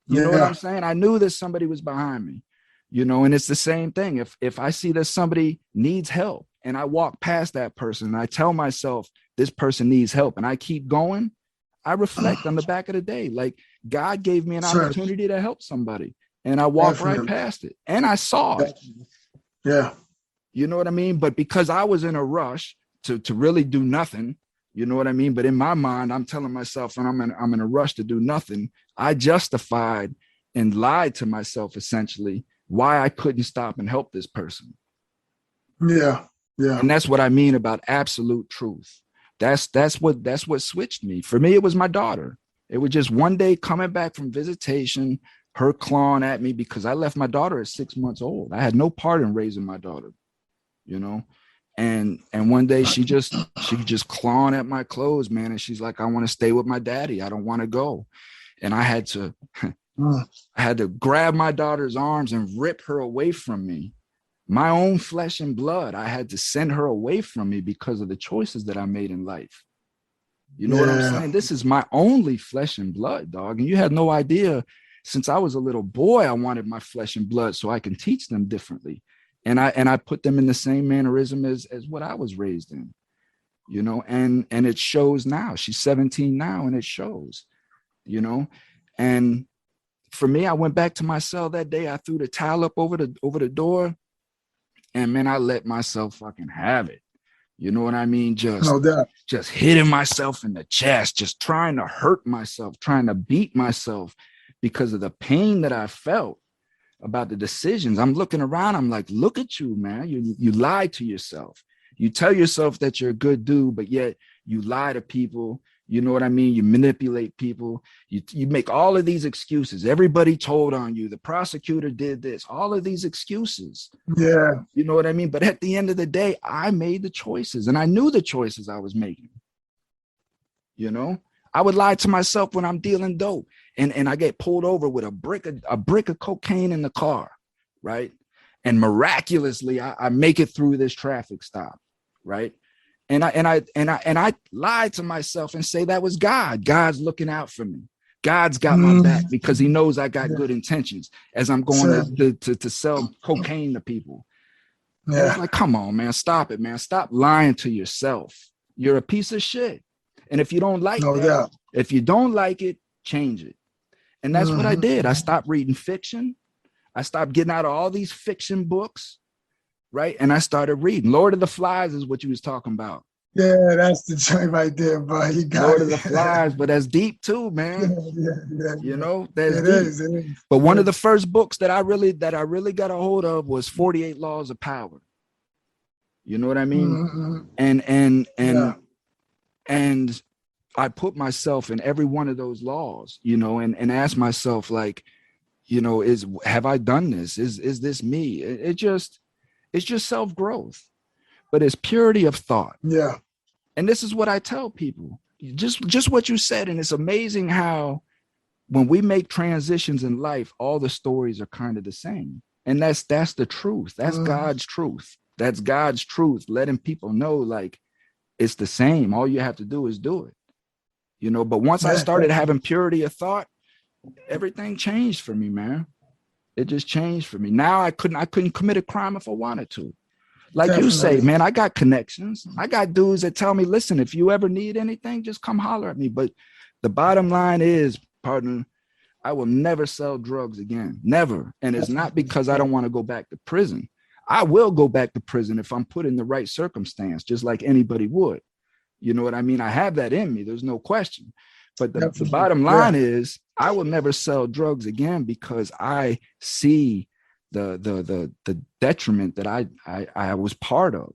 You know what I'm saying? I knew that somebody was behind me, you know, and it's the same thing. If I see that somebody needs help and I walk past that person and I tell myself this person needs help and I keep going, I reflect on the back of the day. Like, God gave me an opportunity to help somebody, and I walked right past it and I saw it. Yeah. You know what I mean? But because I was in a rush to really do nothing, you know what I mean? But in my mind, I'm telling myself, and I'm in a rush to do nothing. I justified and lied to myself, essentially, why I couldn't stop and help this person. Yeah. And that's what I mean about absolute truth. That's what switched me. For me, it was my daughter. It was just one day coming back from visitation, her clawing at me because I left my daughter at 6 months old. I had no part in raising my daughter, you know? And one day she just clawing at my clothes, man. And she's like, I want to stay with my daddy. I don't want to go. And I had to grab my daughter's arms and rip her away from me. My own flesh and blood. I had to send her away from me because of the choices that I made in life. You know what I'm saying? This is my only flesh and blood, dog. And you had no idea, since I was a little boy, I wanted my flesh and blood so I can teach them differently. And I put them in the same mannerism as what I was raised in, you know, and it shows now. She's 17 now, and it shows, you know. And for me, I went back to my cell that day. I threw the towel up over the door, and man, I let myself fucking have it. You know what I mean? No doubt. Just hitting myself in the chest, just trying to hurt myself, trying to beat myself because of the pain that I felt about the decisions. I'm looking around, I'm like, look at you, man. You lied to yourself. You tell yourself that you're a good dude, but yet you lie to people. You know what I mean? You manipulate people. You make all of these excuses. Everybody told on you. The prosecutor did this. All of these excuses. Yeah. You know what I mean? But at the end of the day, I made the choices, and I knew the choices I was making. You know, I would lie to myself when I'm dealing dope, and I get pulled over with a brick of cocaine in the car, right? And miraculously, I make it through this traffic stop, right? And I lied to myself and say that was God. God's looking out for me. God's got my back because he knows I got good intentions as I'm going to sell cocaine to people. And it's like, come on, man, stop it, man. Stop lying to yourself. You're a piece of shit. And if you don't like that, if you don't like it, change it. And that's what I did. I stopped reading fiction. I stopped getting out of all these fiction books. Right. And I started reading. Lord of the Flies is what you was talking about. Yeah, that's the joint right there, bro. You got Lord it. of the Flies, but that's deep too, man. You know, that's it deep. Is. But one of the first books that I really got a hold of was 48 Laws of Power. You know what I mean? And I put myself in every one of those laws, you know, and ask myself, like, you know, have I done this? Is this me? It's just self-growth, but it's purity of thought. Yeah. And this is what I tell people, just what you said. And it's amazing how when we make transitions in life, all the stories are kind of the same. And that's the truth. That's God's truth. That's God's truth. Letting people know, like, it's the same. All you have to do is do it, you know. But once I started having purity of thought, everything changed for me, man. It just changed for me. Now I couldn't commit a crime if I wanted to. Like you say, man, I got connections. I got dudes that tell me, listen, if you ever need anything, just come holler at me. But the bottom line is, partner, I will never sell drugs again. Never. And it's not because I don't want to go back to prison. I will go back to prison if I'm put in the right circumstance, just like anybody would. You know what I mean? I have that in me. There's no question. But the bottom line is, I will never sell drugs again because I see the detriment that I was part of.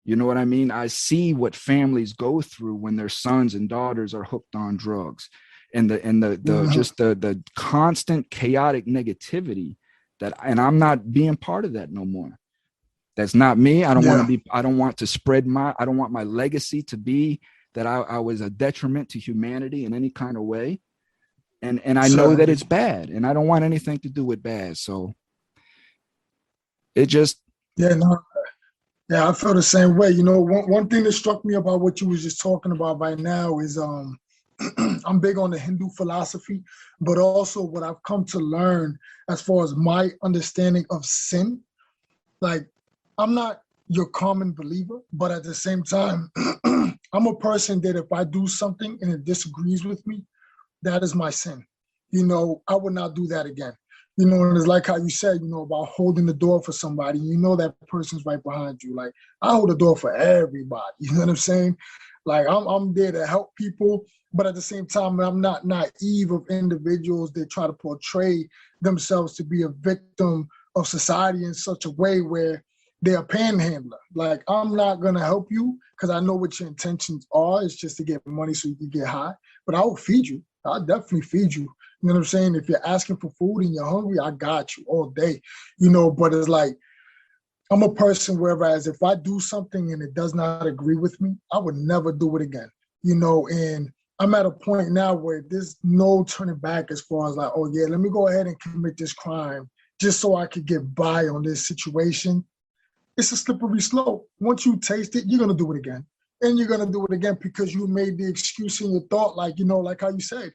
You know what I mean? I see what families go through when their sons and daughters are hooked on drugs, and the constant chaotic negativity and I'm not being part of that no more. That's not me. I don't want to be. I don't want to spread I don't want my legacy to be that I was a detriment to humanity in any kind of way. And I know that it's bad, and I don't want anything to do with bad. So it just. I feel the same way. You know, one thing that struck me about what you was just talking about right now is I'm big on the Hindu philosophy, but also what I've come to learn as far as my understanding of sin. Like, I'm not your common believer, but at the same time, I'm a person that if I do something and it disagrees with me, that is my sin. You know, I would not do that again. You know, and it's like how you said, you know, about holding the door for somebody. You know that person's right behind you. Like, I hold the door for everybody. You know what I'm saying? Like, I'm there to help people, but at the same time, I'm not naive of individuals that try to portray themselves to be a victim of society in such a way where they're a panhandler. Like, I'm not going to help you because I know what your intentions are. It's just to get money so you can get high. But I will feed you. I'll definitely feed you. You know what I'm saying? If you're asking for food and you're hungry, I got you all day. You know, but it's like, I'm a person whereas if I do something and it does not agree with me, I would never do it again. You know, and I'm at a point now where there's no turning back as far as like, oh yeah, let me go ahead and commit this crime just so I could get by on this situation. It's a slippery slope. Once you taste it, you're going to do it again. And you're going to do it again because you made the excuse in your thought, like, you know, like how you said,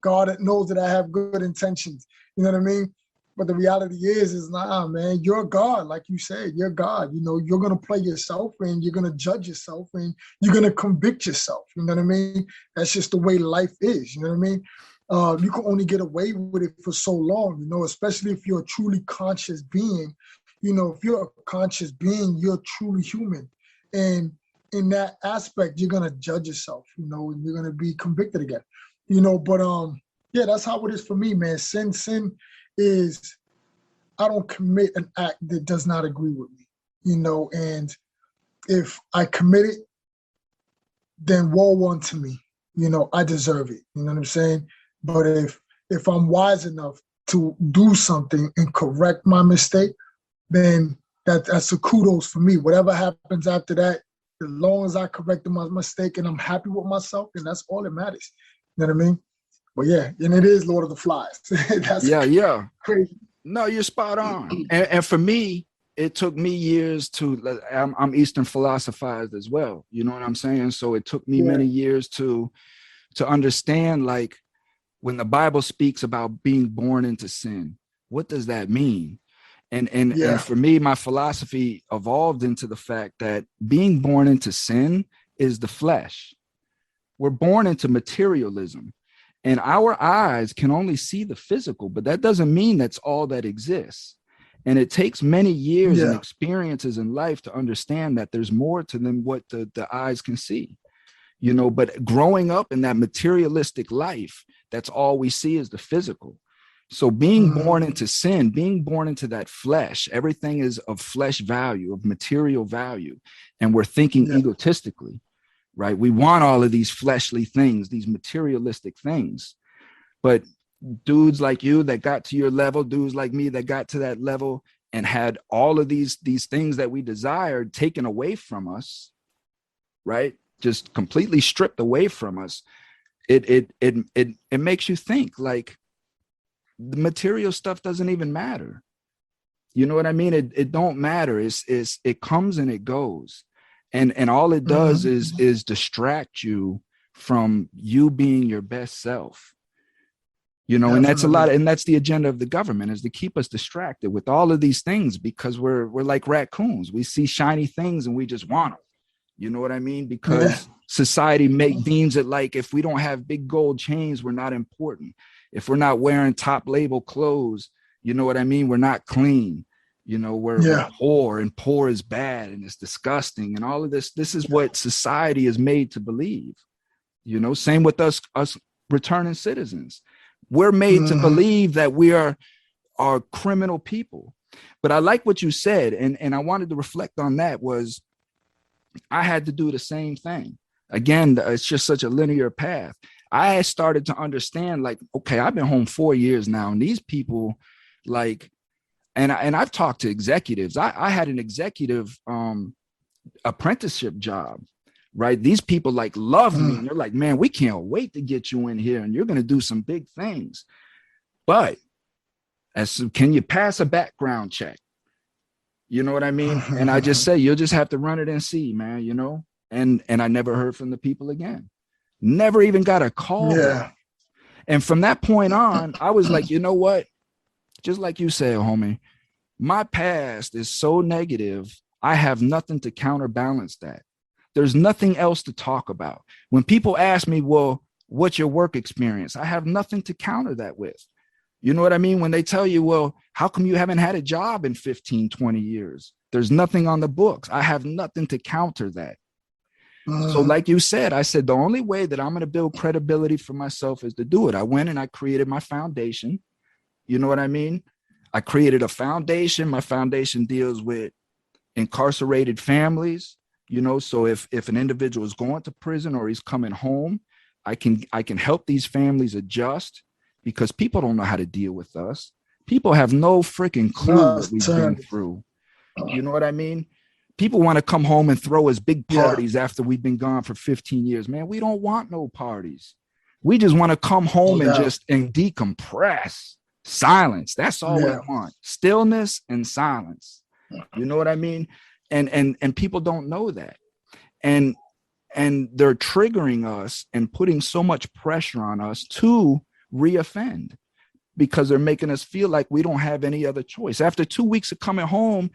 God knows that I have good intentions. You know what I mean? But the reality is nah, man, you're God. Like you said, you're God. You know, you're going to play yourself and you're going to judge yourself and you're going to convict yourself. You know what I mean? That's just the way life is. You know what I mean? You can only get away with it for so long, you know, especially if you're a truly conscious being. You know, if you're a conscious being, you're truly human. And in that aspect, you're gonna judge yourself, and you're gonna be convicted again, But yeah, that's how it is for me, man. Sin is, I don't commit an act that does not agree with me, and if I commit it, then woe unto me. I deserve it. You know what I'm saying? But if I'm wise enough to do something and correct my mistake, then that's a kudos for me. Whatever happens after that, as long as I corrected my mistake and I'm happy with myself, then that's all that matters. You know what I mean? But yeah, and it is Lord of the Flies. That's Yeah. crazy. No, you're spot on. And for me, it took me years to, I'm Eastern philosophized as well. You know what I'm saying? So it took me Yeah. many years to understand, like, when the Bible speaks about being born into sin, what does that mean? And Yeah. for me, my philosophy evolved into the fact that being born into sin is the flesh. We're born into materialism, and our eyes can only see the physical, but that doesn't mean that's all that exists. And it takes many years and Yeah. experiences in life to understand that there's more to them what the eyes can see. But growing up in that materialistic life, that's all we see is the physical. So being born into sin, being born into that flesh, everything is of flesh value, of material value. And we're thinking Yeah. egotistically, right? We want all of these fleshly things, these materialistic things. But dudes like you that got to your level, dudes like me that got to that level and had all of these things that we desired taken away from us, right? Just completely stripped away from us. It makes you think, like, the material stuff doesn't even matter. You know what I mean? It don't matter. It comes and it goes. And all it does is distract you from you being your best self. And that's a Definitely. lot, and that's the agenda of the government, is to keep us distracted with all of these things, because we're like raccoons. We see shiny things and we just want them. You know what I mean? Because society deems it like, if we don't have big gold chains, we're not important. If we're not wearing top label clothes, you know what I mean? We're not clean. We're poor, and poor is bad and it's disgusting. And all of this is what society is made to believe. Same with us returning citizens. We're made to believe that we are criminal people. But I like what you said, and I wanted to reflect on that. Was I had to do the same thing. Again, it's just such a linear path. I started to understand, like, okay, I've been home 4 years now, and these people, like, and I've talked to executives. I had an executive apprenticeship job, right? These people, like, love me, and they're like, man, we can't wait to get you in here, and you're going to do some big things. But can you pass a background check? You know what I mean? And I just say, you'll just have to run it and see, man, and I never heard from the people again. Never even got a call back. And from that point on, I was like, you know what? Just like you said, homie, my past is so negative. I have nothing to counterbalance that. There's nothing else to talk about. When people ask me, well, what's your work experience? I have nothing to counter that with. You know what I mean? When they tell you, well, how come you haven't had a job in 15, 20 years? There's nothing on the books. I have nothing to counter that. So like you said, I said, the only way that I'm going to build credibility for myself is to do it. I went and I created my foundation. You know what I mean? I created a foundation. My foundation deals with incarcerated families. So if an individual is going to prison or he's coming home, I can help these families adjust, because people don't know how to deal with us. People have no freaking clue what we've been through. You know what I mean? People want to come home and throw us big parties after we've been gone for 15 years. Man, we don't want no parties. We just want to come home and decompress. Silence. That's all we want. Stillness and silence. You know what I mean? And people don't know that. And they're triggering us and putting so much pressure on us to reoffend, because they're making us feel like we don't have any other choice. After 2 weeks of coming home,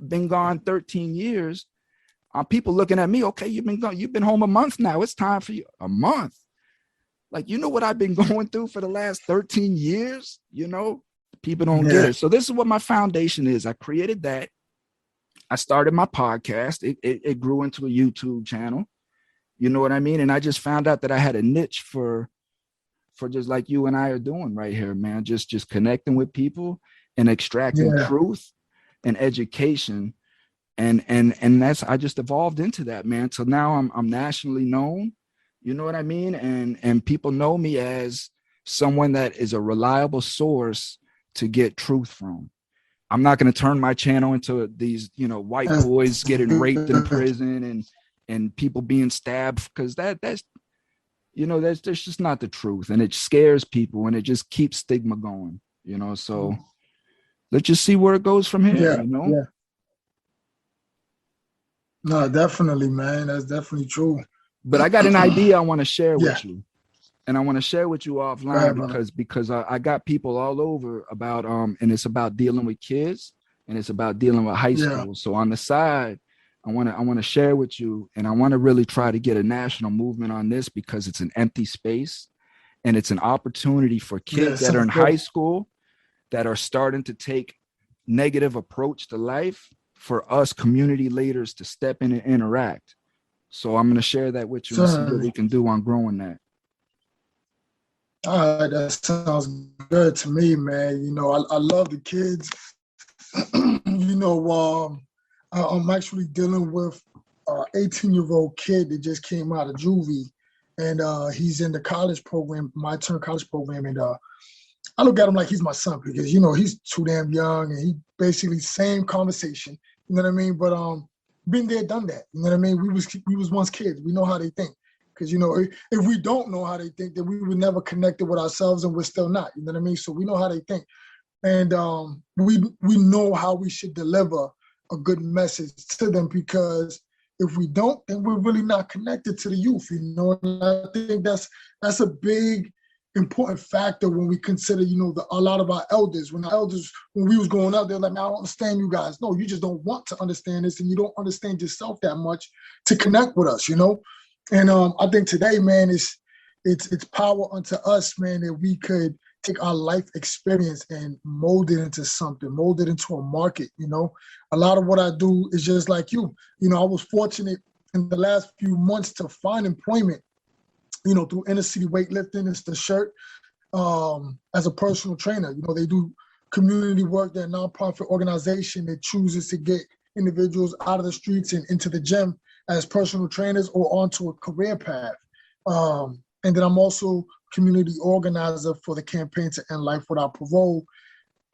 been gone 13 years, people looking at me, okay, you've been home a month now. It's time for you. A month. Like, you know what I've been going through for the last 13 years? People don't get it. So this is what my foundation is. I created that. I started my podcast. It grew into a YouTube channel. You know what I mean? And I just found out that I had a niche for just like you and I are doing right here, man. Just connecting with people and extracting Yeah. truth and education. And that's, I just evolved into that, man. So now I'm nationally known. You know what I mean? And people know me as someone that is a reliable source to get truth from. I'm not going to turn my channel into these, white boys That's getting raped in good. prison and people being stabbed, because that's just not the truth, and it scares people and it just keeps stigma going. So let's just see where it goes from here. Yeah, yeah. No, definitely, man. That's definitely true. But I got an idea I want to share Yeah. with you, and I want to share with you Go offline ahead, brother. because I got people all over about and it's about dealing with kids, and it's about dealing with high Yeah. school. So on the side, I want to share with you, and I want to really try to get a national movement on this, because it's an empty space, and it's an opportunity for Yeah. kids that are Sounds in good. high school that are starting to take negative approach to life, for us community leaders to step in and interact. So I'm going to share that with you and see what we Certainly. can do on growing that. All right, that sounds good to me, man. I love the kids. I'm actually dealing with an 18-year-old kid that just came out of juvie, and he's in the college program, my turn college program, and I look at him like he's my son, because he's too damn young, and he basically same conversation. You know what I mean? But been there, done that. You know what I mean? We was once kids. We know how they think. Because if we don't know how they think, then we would never connect it with ourselves, and we're still not. You know what I mean? So we know how they think, and we know how we should deliver a good message to them. Because if we don't, then we're really not connected to the youth. And I think that's a big important factor when we consider, a lot of our elders. When we was growing up, they're like, man, I don't understand you guys. No, you just don't want to understand this, and you don't understand yourself that much to connect with us. And I think today, man, it's power unto us, man, that we could take our life experience and mold it into something, mold it into a market. A lot of what I do is just like you. I was fortunate in the last few months to find employment, through inner city weightlifting. It's the shirt, as a personal trainer. They do community work. They're a nonprofit organization that chooses to get individuals out of the streets and into the gym as personal trainers or onto a career path. And then I'm also community organizer for the campaign to end life without parole,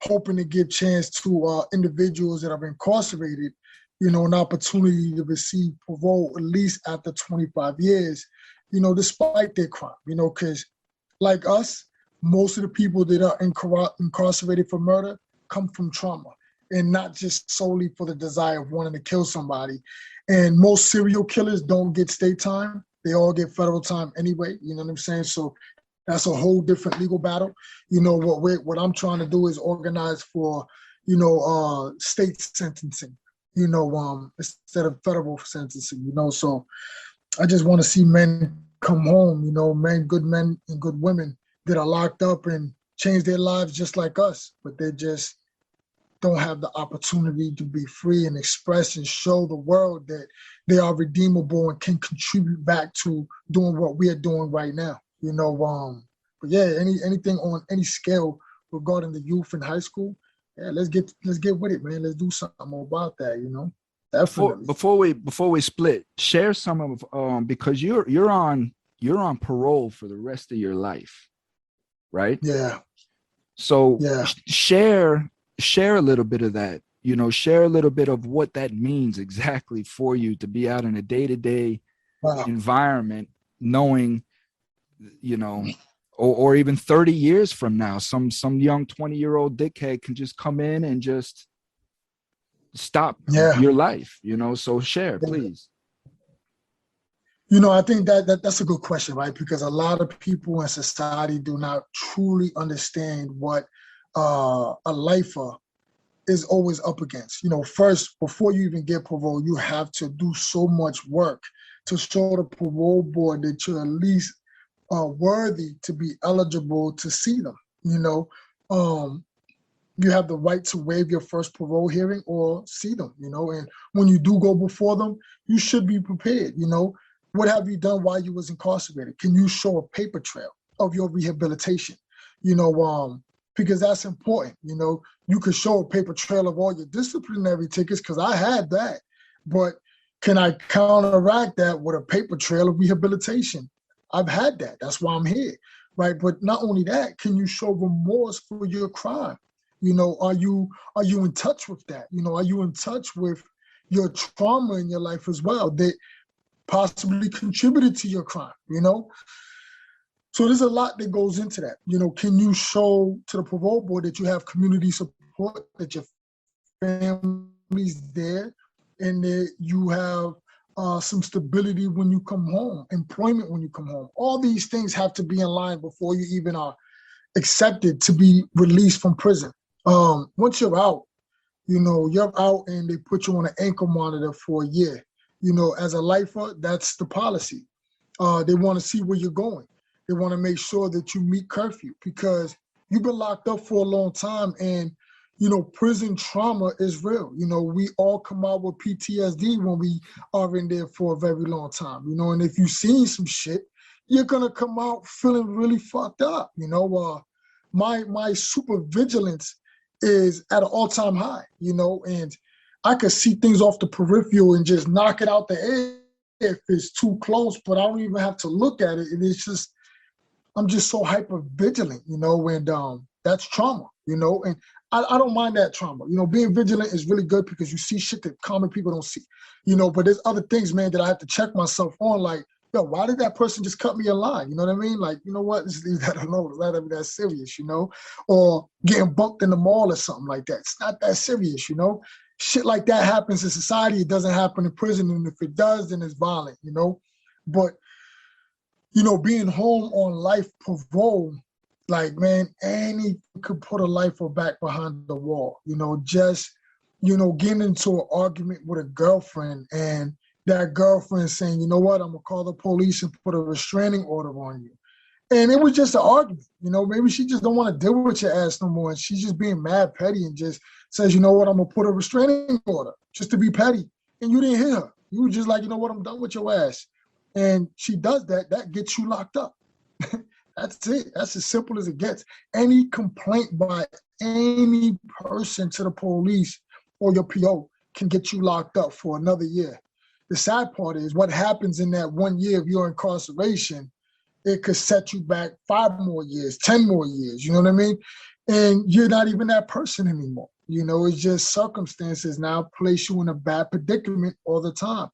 hoping to give chance to individuals that are incarcerated, an opportunity to receive parole at least after 25 years, despite their crime, because like us, most of the people that are incarcerated for murder come from trauma, and not just solely for the desire of wanting to kill somebody. And most serial killers don't get state time. They all get federal time anyway. You know what I'm saying? So that's a whole different legal battle. What I'm trying to do is organize for, state sentencing, instead of federal sentencing, So I just want to see men come home, men and good women that are locked up and change their lives just like us, but they just don't have the opportunity to be free and express and show the world that they are redeemable and can contribute back to doing what we are doing right now. But yeah, anything on any scale regarding the youth in high school, yeah, let's get with it, man. Let's do something about that. Definitely. Before we split, share some of because you're on parole for the rest of your life, right? Yeah. So Yeah. share a little bit of that. Share a little bit of what that means exactly for you to be out in a day-to-day Wow. environment, knowing, or even 30 years from now, some young 20-year-old dickhead can just come in and just stop your life, so share, please. I think that's a good question, right? Because a lot of people in society do not truly understand what a lifer is always up against. First, before you even get parole, you have to do so much work to show the parole board that you're at least worthy to be eligible to see them. you have the right to waive your first parole hearing or see them, and when you do go before them, you should be prepared, What have you done while you was incarcerated? Can you show a paper trail of your rehabilitation? Because that's important, You could show a paper trail of all your disciplinary tickets, because I had that, but can I counteract that with a paper trail of rehabilitation? I've had that. That's why I'm here, right? But not only that, can you show remorse for your crime? Are you in touch with that? Are you in touch with your trauma in your life as well that possibly contributed to your crime? So there's a lot that goes into that. Can you show to the parole board that you have community support, that your family's there, and that you have some stability when you come home, employment when you come home? All these things have to be in line before you even are accepted to be released from prison. Once you're out, you're out and they put you on an ankle monitor for a year. As a lifer, that's the policy. They want to see where you're going. They want to make sure that you meet curfew, because you've been locked up for a long time, and prison trauma is real. We all come out with PTSD when we are in there for a very long time, and if you've seen some shit, you're going to come out feeling really fucked up. My super vigilance is at an all-time high, and I could see things off the peripheral and just knock it out the air if it's too close, but I don't even have to look at it. And it's just, I'm just so hyper vigilant, and that's trauma, and I don't mind that trauma. Being vigilant is really good because you see shit that common people don't see, but there's other things, man, that I have to check myself on, like, yo, why did that person just cut me a line? You know what I mean? Like, you know what? Just leave that alone. It's not even that serious, Or getting bumped in the mall or something like that. It's not that serious, Shit like that happens in society. It doesn't happen in prison. And if it does, then it's violent, But, being home on life parole, like, man, any could put a lifer back behind the wall, just, getting into an argument with a girlfriend and that girlfriend saying, you know what, I'm going to call the police and put a restraining order on you. And it was just an argument, maybe she just don't want to deal with your ass no more. And she's just being mad petty and just says, you know what, I'm going to put a restraining order just to be petty. And you didn't hear her. You were just like, you know what, I'm done with your ass. And she does that, that gets you locked up. That's it. That's as simple as it gets. Any complaint by any person to the police or your PO can get you locked up for another year. The sad part is what happens in that 1 year of your incarceration, it could set you back 5 more years, 10 more years, you know what I mean? And you're not even that person anymore. It's just circumstances now place you in a bad predicament all the time.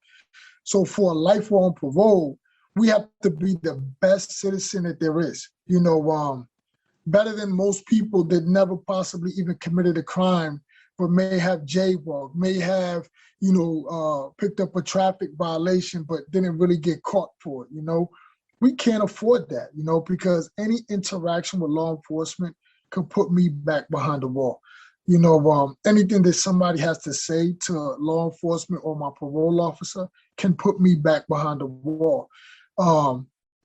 So for a life on parole, we have to be the best citizen that there is, better than most people that never possibly even committed a crime, but may have jaywalked, may have, picked up a traffic violation, but didn't really get caught for it, We can't afford that, because any interaction with law enforcement could put me back behind the wall. Anything that somebody has to say to law enforcement or my parole officer can put me back behind the wall.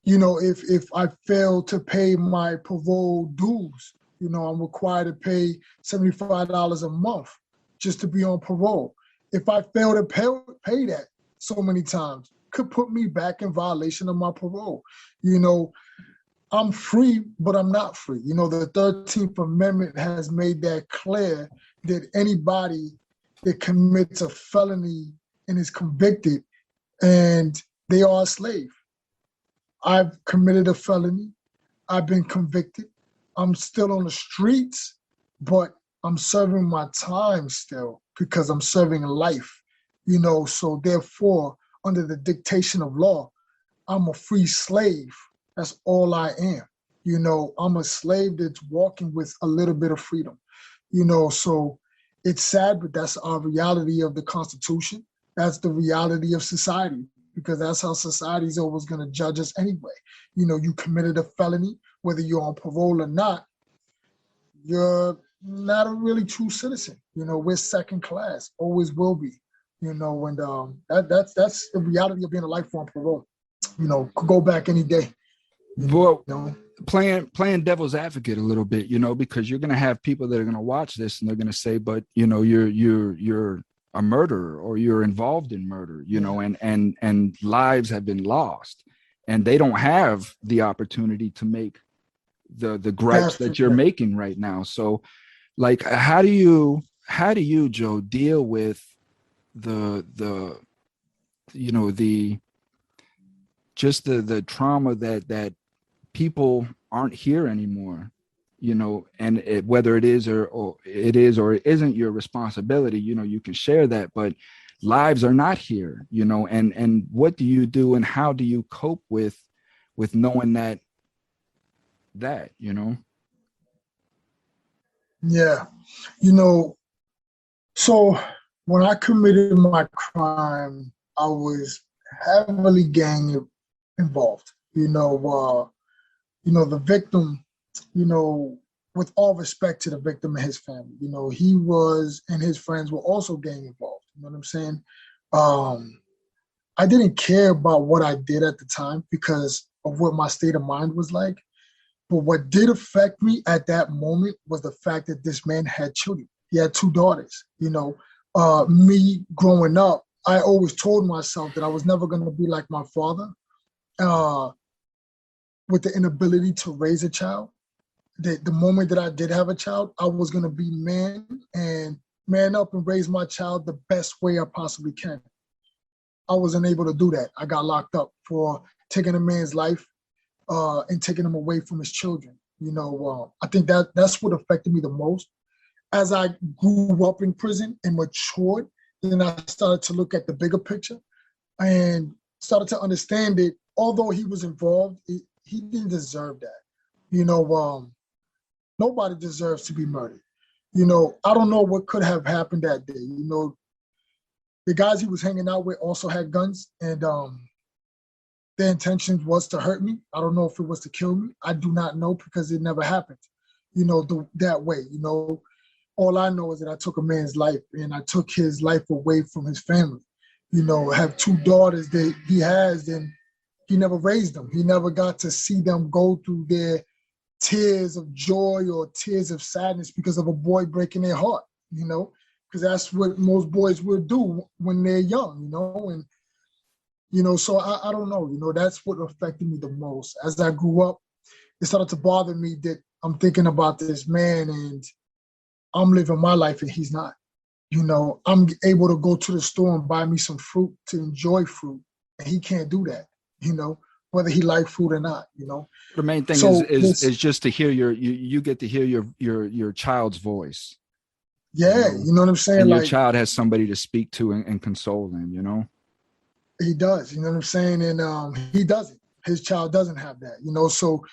If I fail to pay my parole dues, I'm required to pay $75 a month just to be on parole. If I fail to pay that so many times, could put me back in violation of my parole. I'm free, but I'm not free. The 13th Amendment has made that clear that anybody that commits a felony and is convicted, and they are a slave. I've committed a felony. I've been convicted. I'm still on the streets, but I'm serving my time still because I'm serving life, so therefore, under the dictation of law, I'm a free slave. That's all I am. I'm a slave that's walking with a little bit of freedom, so it's sad, but that's our reality of the Constitution. That's the reality of society, because that's how society's always going to judge us anyway. You committed a felony, whether you're on parole or not, you're not a really true citizen. We're second class, always will be, and that's the reality of being a life on parole. Could go back any day. Well, playing devil's advocate a little bit, because you're going to have people that are going to watch this and they're going to say, but you're a murderer, or you're involved in murder, Yeah, and lives have been lost, and they don't have the opportunity to make the gripes that's that you're correct. making right now. So, like, how do you, Joe, deal with the the just the trauma that people aren't here anymore, and whether it is or it is or it isn't your responsibility, you can share that, but lives are not here, and what do you do and how do you cope with knowing that. Yeah, you know, so when I committed my crime, I was heavily gang involved. The victim, you know, with all respect to the victim and his family, he was and his friends were also gang involved. You know what I'm saying? Um, I didn't care about what I did at the time because of what my state of mind was like. But what did affect me at that moment was the fact that this man had children. He had two daughters. Me growing up, I always told myself that I was never going to be like my father, uh, with the inability to raise a child. That the moment that I did have a child, I was going to be man up and raise my child the best way I possibly can. I wasn't able to do that. I got locked up for taking a man's life, and taking him away from his children. I think that's what affected me the most. As I grew up in prison and matured, then I started to look at the bigger picture and started to understand that although he was involved, he didn't deserve that. You know, Nobody deserves to be murdered. I don't know what could have happened that day. The guys he was hanging out with also had guns, and their intention was to hurt me. I don't know if it was to kill me. I do not know because it never happened, that way. All I know is that I took a man's life and I took his life away from his family. Have two daughters that he has, and he never raised them. He never got to see them go through their tears of joy or tears of sadness because of a boy breaking their heart, because that's what most boys will do when they're young, and so I don't know, that's what affected me the most. As I grew up, it started to bother me that I'm thinking about this man and I'm living my life and he's not. I'm able to go to the store and buy me some fruit to enjoy fruit, and he can't do that, whether he likes fruit or not. The main thing is So is this, is just to hear you get to hear your child's voice, you yeah, know you know what I'm saying? and your Like, child has somebody to speak to and console them. he does, you know what I'm saying? And he doesn't. His child doesn't have that. So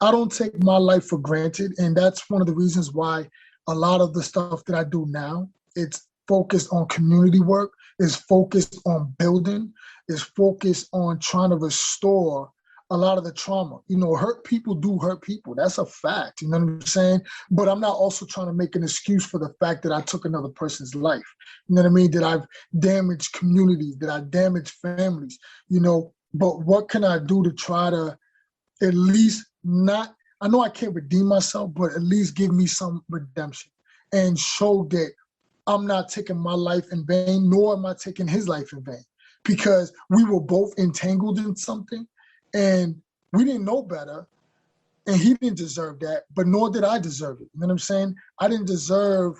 I don't take my life for granted. And that's one of the reasons why a lot of the stuff that I do now, it's focused on community work, is focused on building, is focused on trying to restore a lot of the trauma. Hurt people do hurt people. That's a fact. You know what I'm saying? But I'm not also trying to make an excuse for the fact that I took another person's life. You know what I mean? That I've damaged communities, that I damaged families, But what can I do to try to at least not, I know I can't redeem myself, but at least give me some redemption and show that I'm not taking my life in vain, nor am I taking his life in vain, because we were both entangled in something and we didn't know better, and he didn't deserve that, but nor did I deserve it. You know what I'm saying? I didn't deserve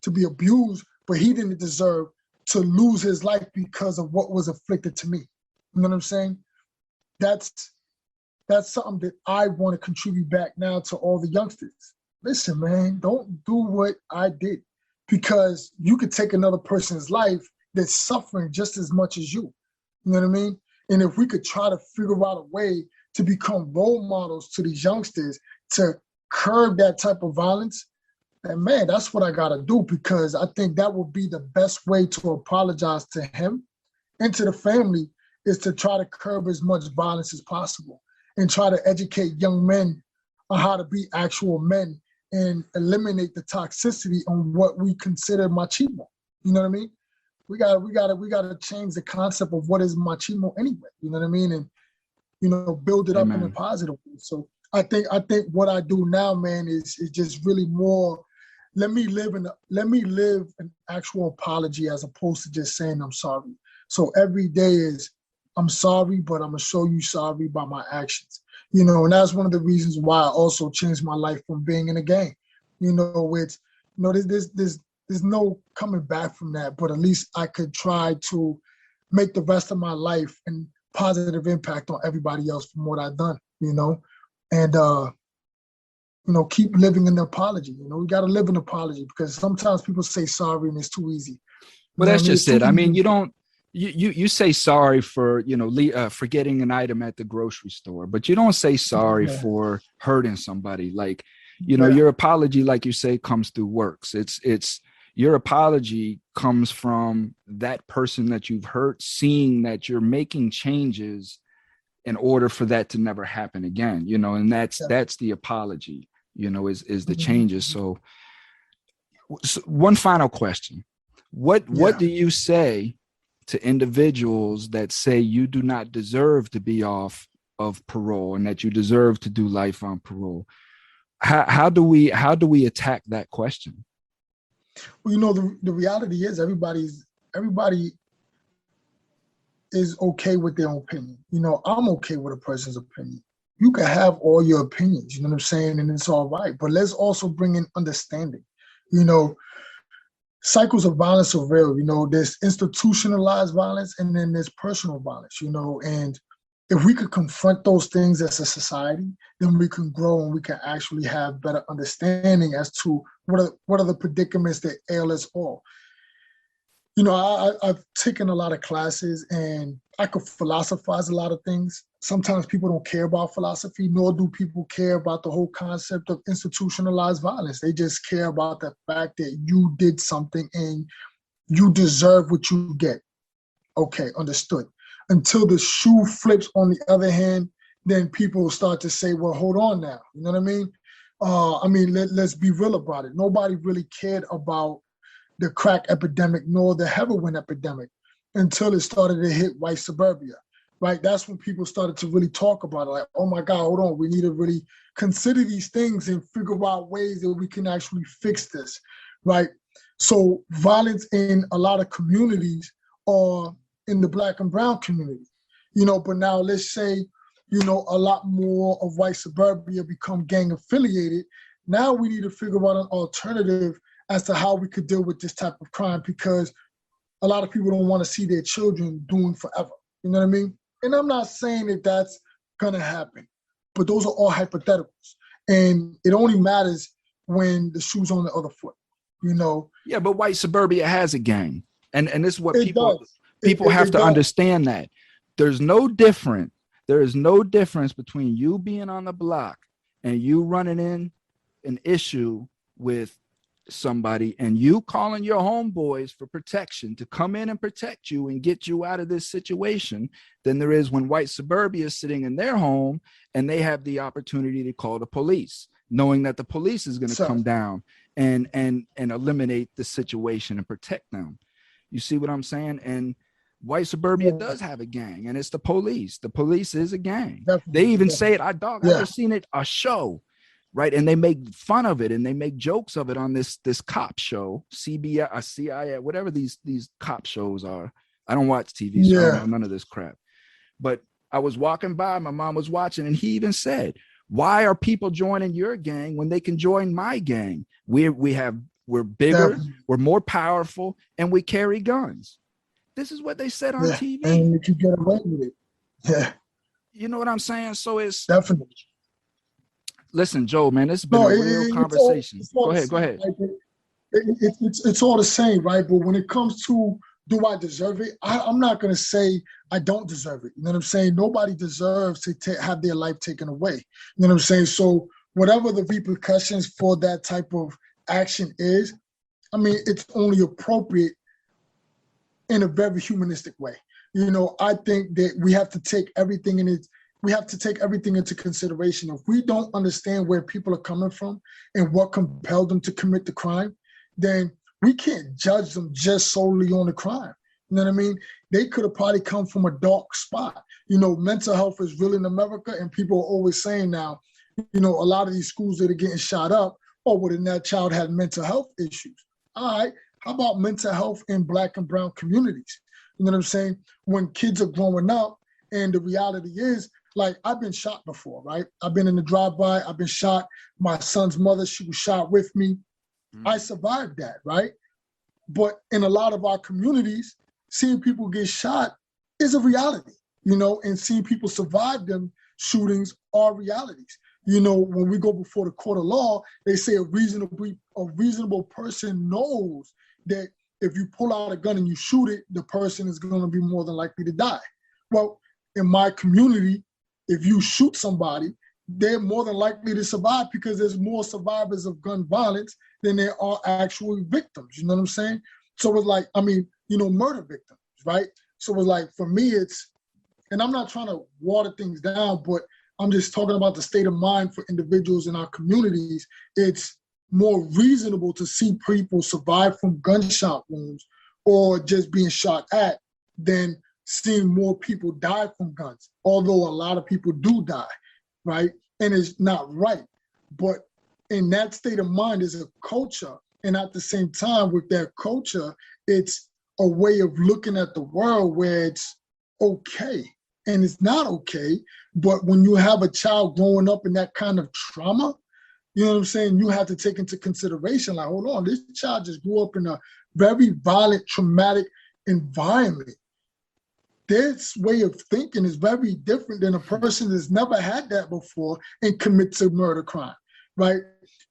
to be abused, but he didn't deserve to lose his life because of what was afflicted to me. You know what I'm saying? That's something that I want to contribute back now to all the youngsters. Listen, man, don't do what I did, because you could take another person's life that's suffering just as much as you. You know what I mean? And if we could try to figure out a way to become role models to these youngsters to curb that type of violence, and man, that's what I gotta do, because I think that would be the best way to apologize to him and to the family, is to try to curb as much violence as possible and try to educate young men on how to be actual men and eliminate the toxicity on what we consider machismo. You know what I mean? We gotta change the concept of what is machismo anyway. You know what I mean? And build it up in a Amen. positive way. So I think what I do now, man, is just really more. Let me live an actual apology as opposed to just saying I'm sorry. So every day is I'm sorry, but I'm gonna show you sorry by my actions. And that's one of the reasons why I also changed my life from being in a gang. With there's no coming back from that, but at least I could try to make the rest of my life and positive impact on everybody else from what I've done, and keep living an apology. We got to live an apology because sometimes people say sorry and it's too easy. Well, that's just it. I mean, easy. you say sorry for, forgetting an item at the grocery store, but you don't say sorry for hurting somebody. Like, your apology, like you say, comes through works. It's your apology comes from that person that you've hurt, seeing that you're making changes in order for that to never happen again, and that's the apology, is the changes. So one final question. What do you say to individuals that say you do not deserve to be off of parole and that you deserve to do life on parole? How do we attack that question? Well, the reality is everybody is okay with their own opinion. I'm okay with a person's opinion. You can have all your opinions, you know what I'm saying, and it's all right. But let's also bring in understanding. Cycles of violence are real. There's institutionalized violence and then there's personal violence, and if we could confront those things as a society, then we can grow and we can actually have better understanding as to what are the predicaments that ail us all. I've taken a lot of classes and I could philosophize a lot of things. Sometimes people don't care about philosophy, nor do people care about the whole concept of institutionalized violence. They just care about the fact that you did something and you deserve what you get. Okay, understood. Until the shoe flips on the other hand, then people start to say, well, hold on now. You know what I mean? Let's be real about it. Nobody really cared about the crack epidemic nor the heroin epidemic until it started to hit white suburbia, right? That's when people started to really talk about it. Like, oh my God, hold on. We need to really consider these things and figure out ways that we can actually fix this, right? So violence in a lot of communities are in the Black and brown community, but now let's say, a lot more of white suburbia become gang affiliated. Now we need to figure out an alternative as to how we could deal with this type of crime, because a lot of people don't want to see their children doing forever. You know what I mean? And I'm not saying that that's going to happen, but those are all hypotheticals. And it only matters when the shoe's on the other foot, Yeah, but white suburbia has a gang. And this is what people have to does. understand, that there is no difference between you being on the block and you running in an issue with somebody and you calling your homeboys for protection to come in and protect you and get you out of this situation than there is when white suburbia is sitting in their home and they have the opportunity to call the police, knowing that the police is going to come down and eliminate the situation and protect them. You see what I'm saying? And white suburbia does have a gang, and it's the police. The police is a gang. They even say it. I just seen it, a show, right? And they make fun of it and they make jokes of it on this cop show, CBI, CIA, whatever these cop shows are. I don't watch TV, so I don't know none of this crap. But I was walking by, my mom was watching, and he even said, why are people joining your gang when they can join my gang? We're bigger, we're more powerful, and we carry guns. This is what they said on TV. And you can get away with it. Yeah. You know what I'm saying? So it's definitely. Listen, Joe, man, this has been a real conversation. Go ahead. Right? It's all the same, right? But when it comes to do I deserve it, I'm not going to say I don't deserve it. You know what I'm saying? Nobody deserves to have their life taken away. You know what I'm saying? So whatever the repercussions for that type of action is, I mean, it's only appropriate in a very humanistic way. I think that we have to take everything into consideration. If we don't understand where people are coming from and what compelled them to commit the crime, then we can't judge them just solely on the crime. You know what I mean? They could have probably come from a dark spot. You know, mental health is real in America, and people are always saying now, you know, a lot of these schools that are getting shot up, oh, well, then that child had mental health issues. All right, how about mental health in Black and brown communities? You know what I'm saying? When kids are growing up, and the reality is, like, I've been shot before, right? I've been in the drive-by, I've been shot. My son's mother, she was shot with me. I survived that, right? But in a lot of our communities, seeing people get shot is a reality, you know, and seeing people survive them shootings are realities. You know, when we go before the court of law, they say a reasonable person knows that if you pull out a gun and you shoot it, the person is going to be more than likely to die. Well, in my community, if you shoot somebody, they're more than likely to survive because there's more survivors of gun violence than there are actual victims. You know what I'm saying? So it's like, I mean, you know, murder victims, right? So it's like, for me, it's, and I'm not trying to water things down, but I'm just talking about the state of mind for individuals in our communities. It's more reasonable to see people survive from gunshot wounds or just being shot at than seeing more people die from guns, although a lot of people do die, right? And it's not right. But in that state of mind is a culture. And at the same time, with that culture, it's a way of looking at the world where it's okay and it's not okay. But when you have a child growing up in that kind of trauma, you know what I'm saying? You have to take into consideration, like, hold on, this child just grew up in a very violent, traumatic environment. This way of thinking is very different than a person that's never had that before and commits a murder crime, right?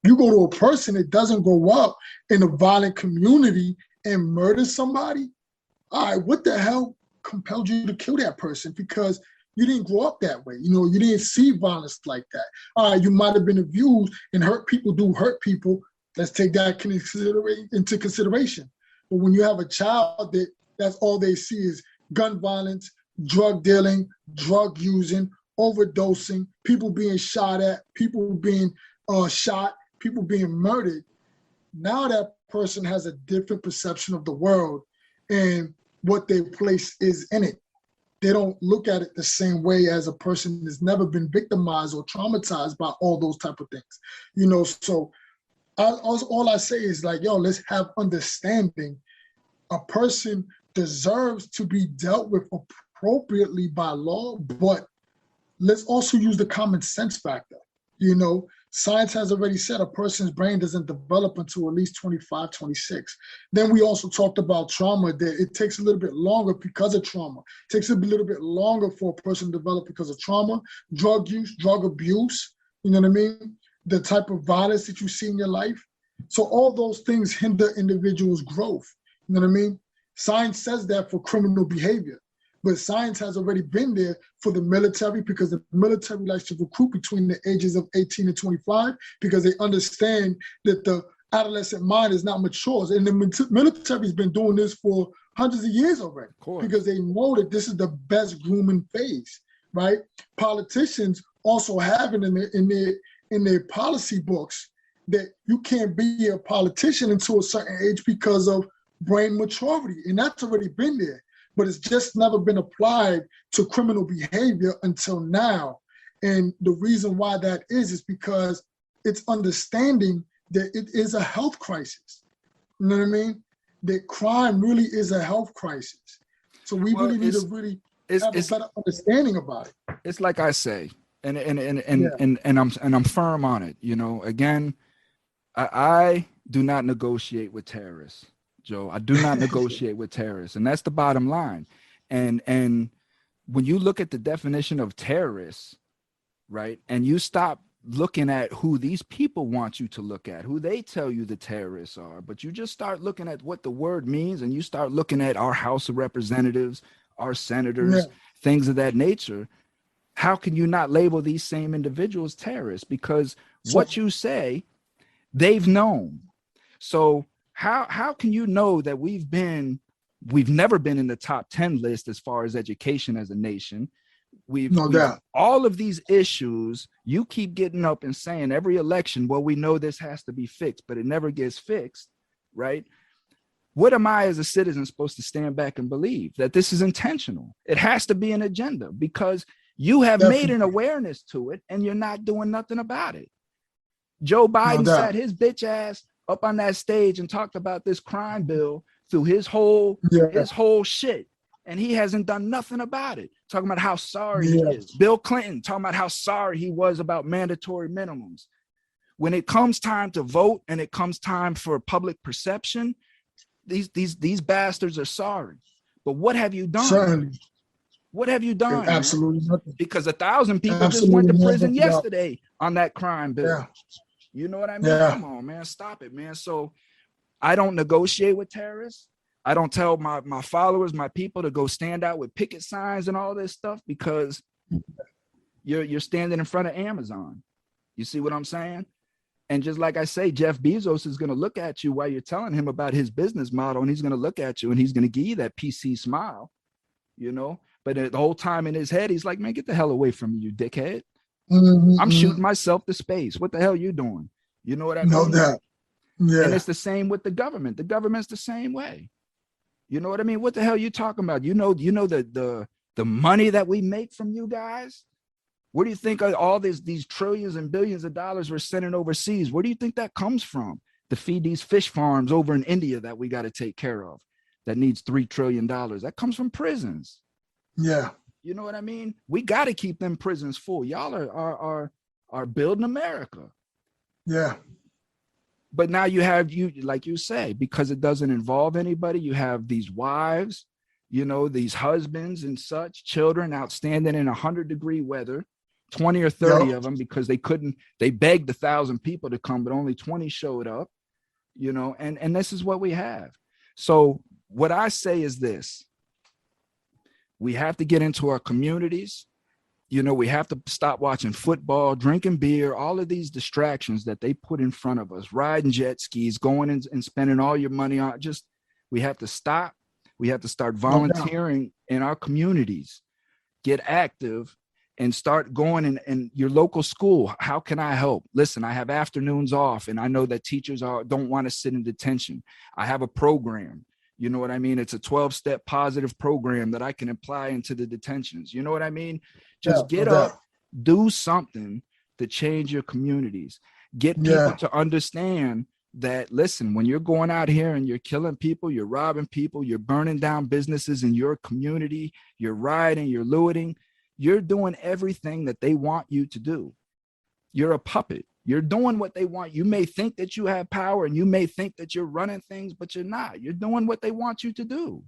You go to a person that doesn't grow up in a violent community and murder somebody, all right, what the hell compelled you to kill that person? Because you didn't grow up that way. You know, you didn't see violence like that. All right, you might have been abused, and hurt people do hurt people. Let's take that into consideration. But when you have a child that's all they see is gun violence, drug dealing, drug using, overdosing, people being shot at, people being shot, people being murdered, now that person has a different perception of the world and what their place is in it. They don't look at it the same way as a person that's never been victimized or traumatized by all those type of things. You know, so all I say is like, yo, let's have understanding. A person deserves to be dealt with appropriately by law, but let's also use the common sense factor. You know, science has already said a person's brain doesn't develop until at least 25, 26. Then we also talked about trauma, that it takes a little bit longer because of trauma. It takes a little bit longer for a person to develop because of trauma, drug use, drug abuse, you know what I mean? The type of violence that you see in your life. So all those things hinder individuals' growth, you know what I mean? Science says that for criminal behavior. But science has already been there for the military, because the military likes to recruit between the ages of 18 and 25 because they understand that the adolescent mind is not mature. And the military's been doing this for hundreds of years already because they know that this is the best grooming phase, right? Politicians also have it in their policy books that you can't be a politician until a certain age because of brain maturity, and that's already been there. But it's just never been applied to criminal behavior until now. And the reason why that is because it's understanding that it is a health crisis. You know what I mean? That crime really is a health crisis. So we really need to really have a better understanding about it. It's like I say, and I'm firm on it. You know, again, I do not negotiate with terrorists. Joe, I do not negotiate with terrorists, and that's the bottom line. And when you look at the definition of terrorists, right, and you stop looking at who these people want you to look at, who they tell you the terrorists are, but you just start looking at what the word means, and you start looking at our House of Representatives, our senators, things of that nature, how can you not label these same individuals terrorists? Because what you say, they've known. So how can you know that we've never been in the top 10 list as far as education as a nation? We've all of these issues, you keep getting up and saying every election, well, we know this has to be fixed, but it never gets fixed, right? What am I as a citizen supposed to stand back and believe? That this is intentional. It has to be an agenda because you have made an awareness to it and you're not doing nothing about it. Joe Biden sat his bitch ass up on that stage and talked about this crime bill through his whole shit. And he hasn't done nothing about it. Talking about how sorry he is. Bill Clinton talking about how sorry he was about mandatory minimums. When it comes time to vote and it comes time for public perception, these bastards are sorry. But what have you done? Certainly. What have you done? Absolutely nothing. Because 1,000 people just went to prison yesterday on that crime bill. Yeah. You know what I mean? Come on, man. Stop it, man. So I don't negotiate with terrorists. I don't tell my followers, my people to go stand out with picket signs and all this stuff because you're standing in front of Amazon. You see what I'm saying? And just like I say, Jeff Bezos is going to look at you while you're telling him about his business model, and he's going to look at you and he's going to give you that PC smile, you know? But the whole time in his head, he's like, man, get the hell away from me, you dickhead. I'm shooting myself to space. What the hell are you doing? You know what I mean? No doubt. Yeah. And it's the same with the government. The government's the same way. You know what I mean? What the hell are you talking about? You know the money that we make from you guys? Where do you think all these trillions and billions of dollars we're sending overseas? Where do you think that comes from? To feed these fish farms over in India that we got to take care of, that needs $3 trillion. That comes from prisons. Yeah. You know what I mean? We got to keep them prisons full. Y'all are building America. Yeah. But now you have, like you say, because it doesn't involve anybody, you have these wives, you know, these husbands and such, children outstanding in 100-degree weather, 20 or 30 of them, because they begged 1,000 people to come, but only 20 showed up, you know, and this is what we have. So what I say is this: we have to get into our communities. You know, we have to stop watching football, drinking beer, all of these distractions that they put in front of us, riding jet skis, going and spending all your money on. We have to stop. We have to start volunteering in our communities, get active, and start going in your local school. How can I help? Listen, I have afternoons off, and I know that teachers don't want to sit in detention. I have a program. You know what I mean? It's a 12-step positive program that I can apply into the detentions. You know what I mean? Just get up, do something to change your communities. Get people to understand that, listen, when you're going out here and you're killing people, you're robbing people, you're burning down businesses in your community, you're rioting, you're looting, you're doing everything that they want you to do. You're a puppet. You're doing what they want. You may think that you have power and you may think that you're running things, but you're not. You're doing what they want you to do.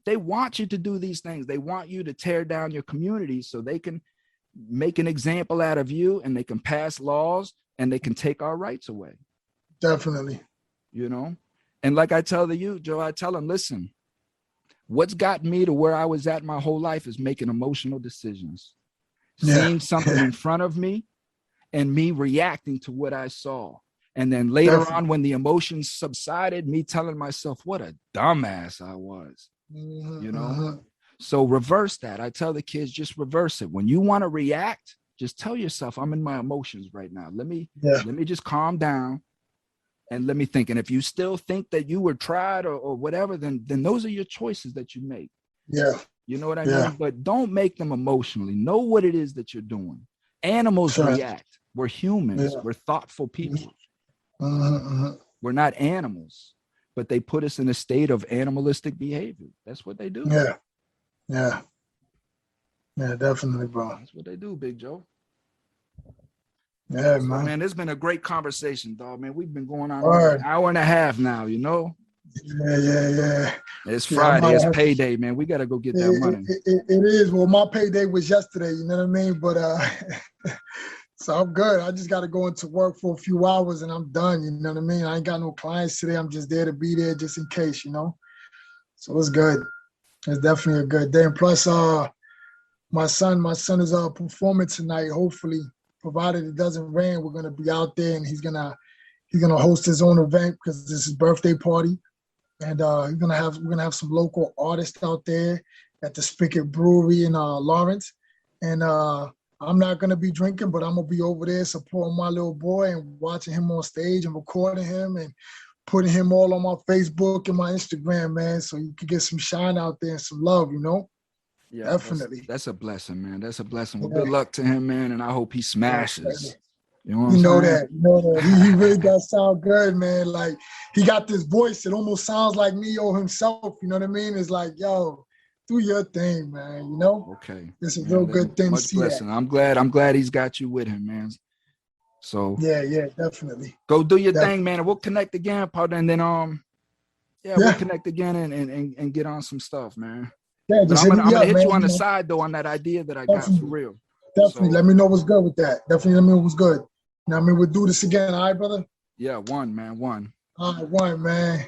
They want you to do these things. They want you to tear down your community so they can make an example out of you, and they can pass laws and they can take our rights away. Definitely. You know? And like I tell you, Joe, I tell them, listen, what's gotten me to where I was at my whole life is making emotional decisions. Seeing something in front of me and me reacting to what I saw. And then later on, when the emotions subsided, me telling myself, what a dumbass I was, you know? So reverse that. I tell the kids, just reverse it. When you want to react, just tell yourself, I'm in my emotions right now. Let me just calm down and let me think. And if you still think that you were tried or whatever, then those are your choices that you make. Yeah. You know what I mean? But don't make them emotionally. Know what it is that you're doing. Animals react. We're humans. We're thoughtful people. We're not animals, but they put us in a state of animalistic behavior. That's what they do. Yeah, definitely, bro. That's what they do, Big Joe. Yeah, so, man. It's been a great conversation, dog, man. We've been going on an hour and a half now, you know? Yeah. It's Friday. It's payday, man. We got to go get that money. It is. Well, my payday was yesterday, you know what I mean? But so I'm good. I just got to go into work for a few hours and I'm done, you know what I mean? I ain't got no clients today. I'm just there to be there just in case, you know? So it's good. It's definitely a good day. And plus, my son is performing tonight. Hopefully, provided it doesn't rain, we're gonna be out there, and he's gonna host his own event because this is his birthday party, and we're gonna have some local artists out there at the Spigot Brewery in Lawrence, and I'm not gonna be drinking, but I'm gonna be over there supporting my little boy and watching him on stage and recording him and putting him all on my Facebook and my Instagram, man, so you could get some shine out there and some love, you know? Yeah, Definitely. that's a blessing, man. That's a blessing. Well, Yeah. good luck to him, man, and I hope he smashes. You know what You I'm know saying? that. You know that. He really does sound good, man. Like, he got this voice that almost sounds like Neo himself. You know what I mean? It's like, yo, do your thing, man. You know? Okay. It's a Man, real good thing to much see blessing. that. I'm glad he's got you with him, man. So Yeah, definitely. go do your Definitely. thing, man, and we'll connect again, partner. And then we'll connect again and get on some stuff, man. Yeah, But just I'm hit me gonna up, hit man. you on You the know, side though on that idea that I got for real. Definitely. So, Let me know what's good with that. Definitely let me know what's good. You know what I mean? We'll do this again, all right, brother? yeah, one, man, one. All right, one, man.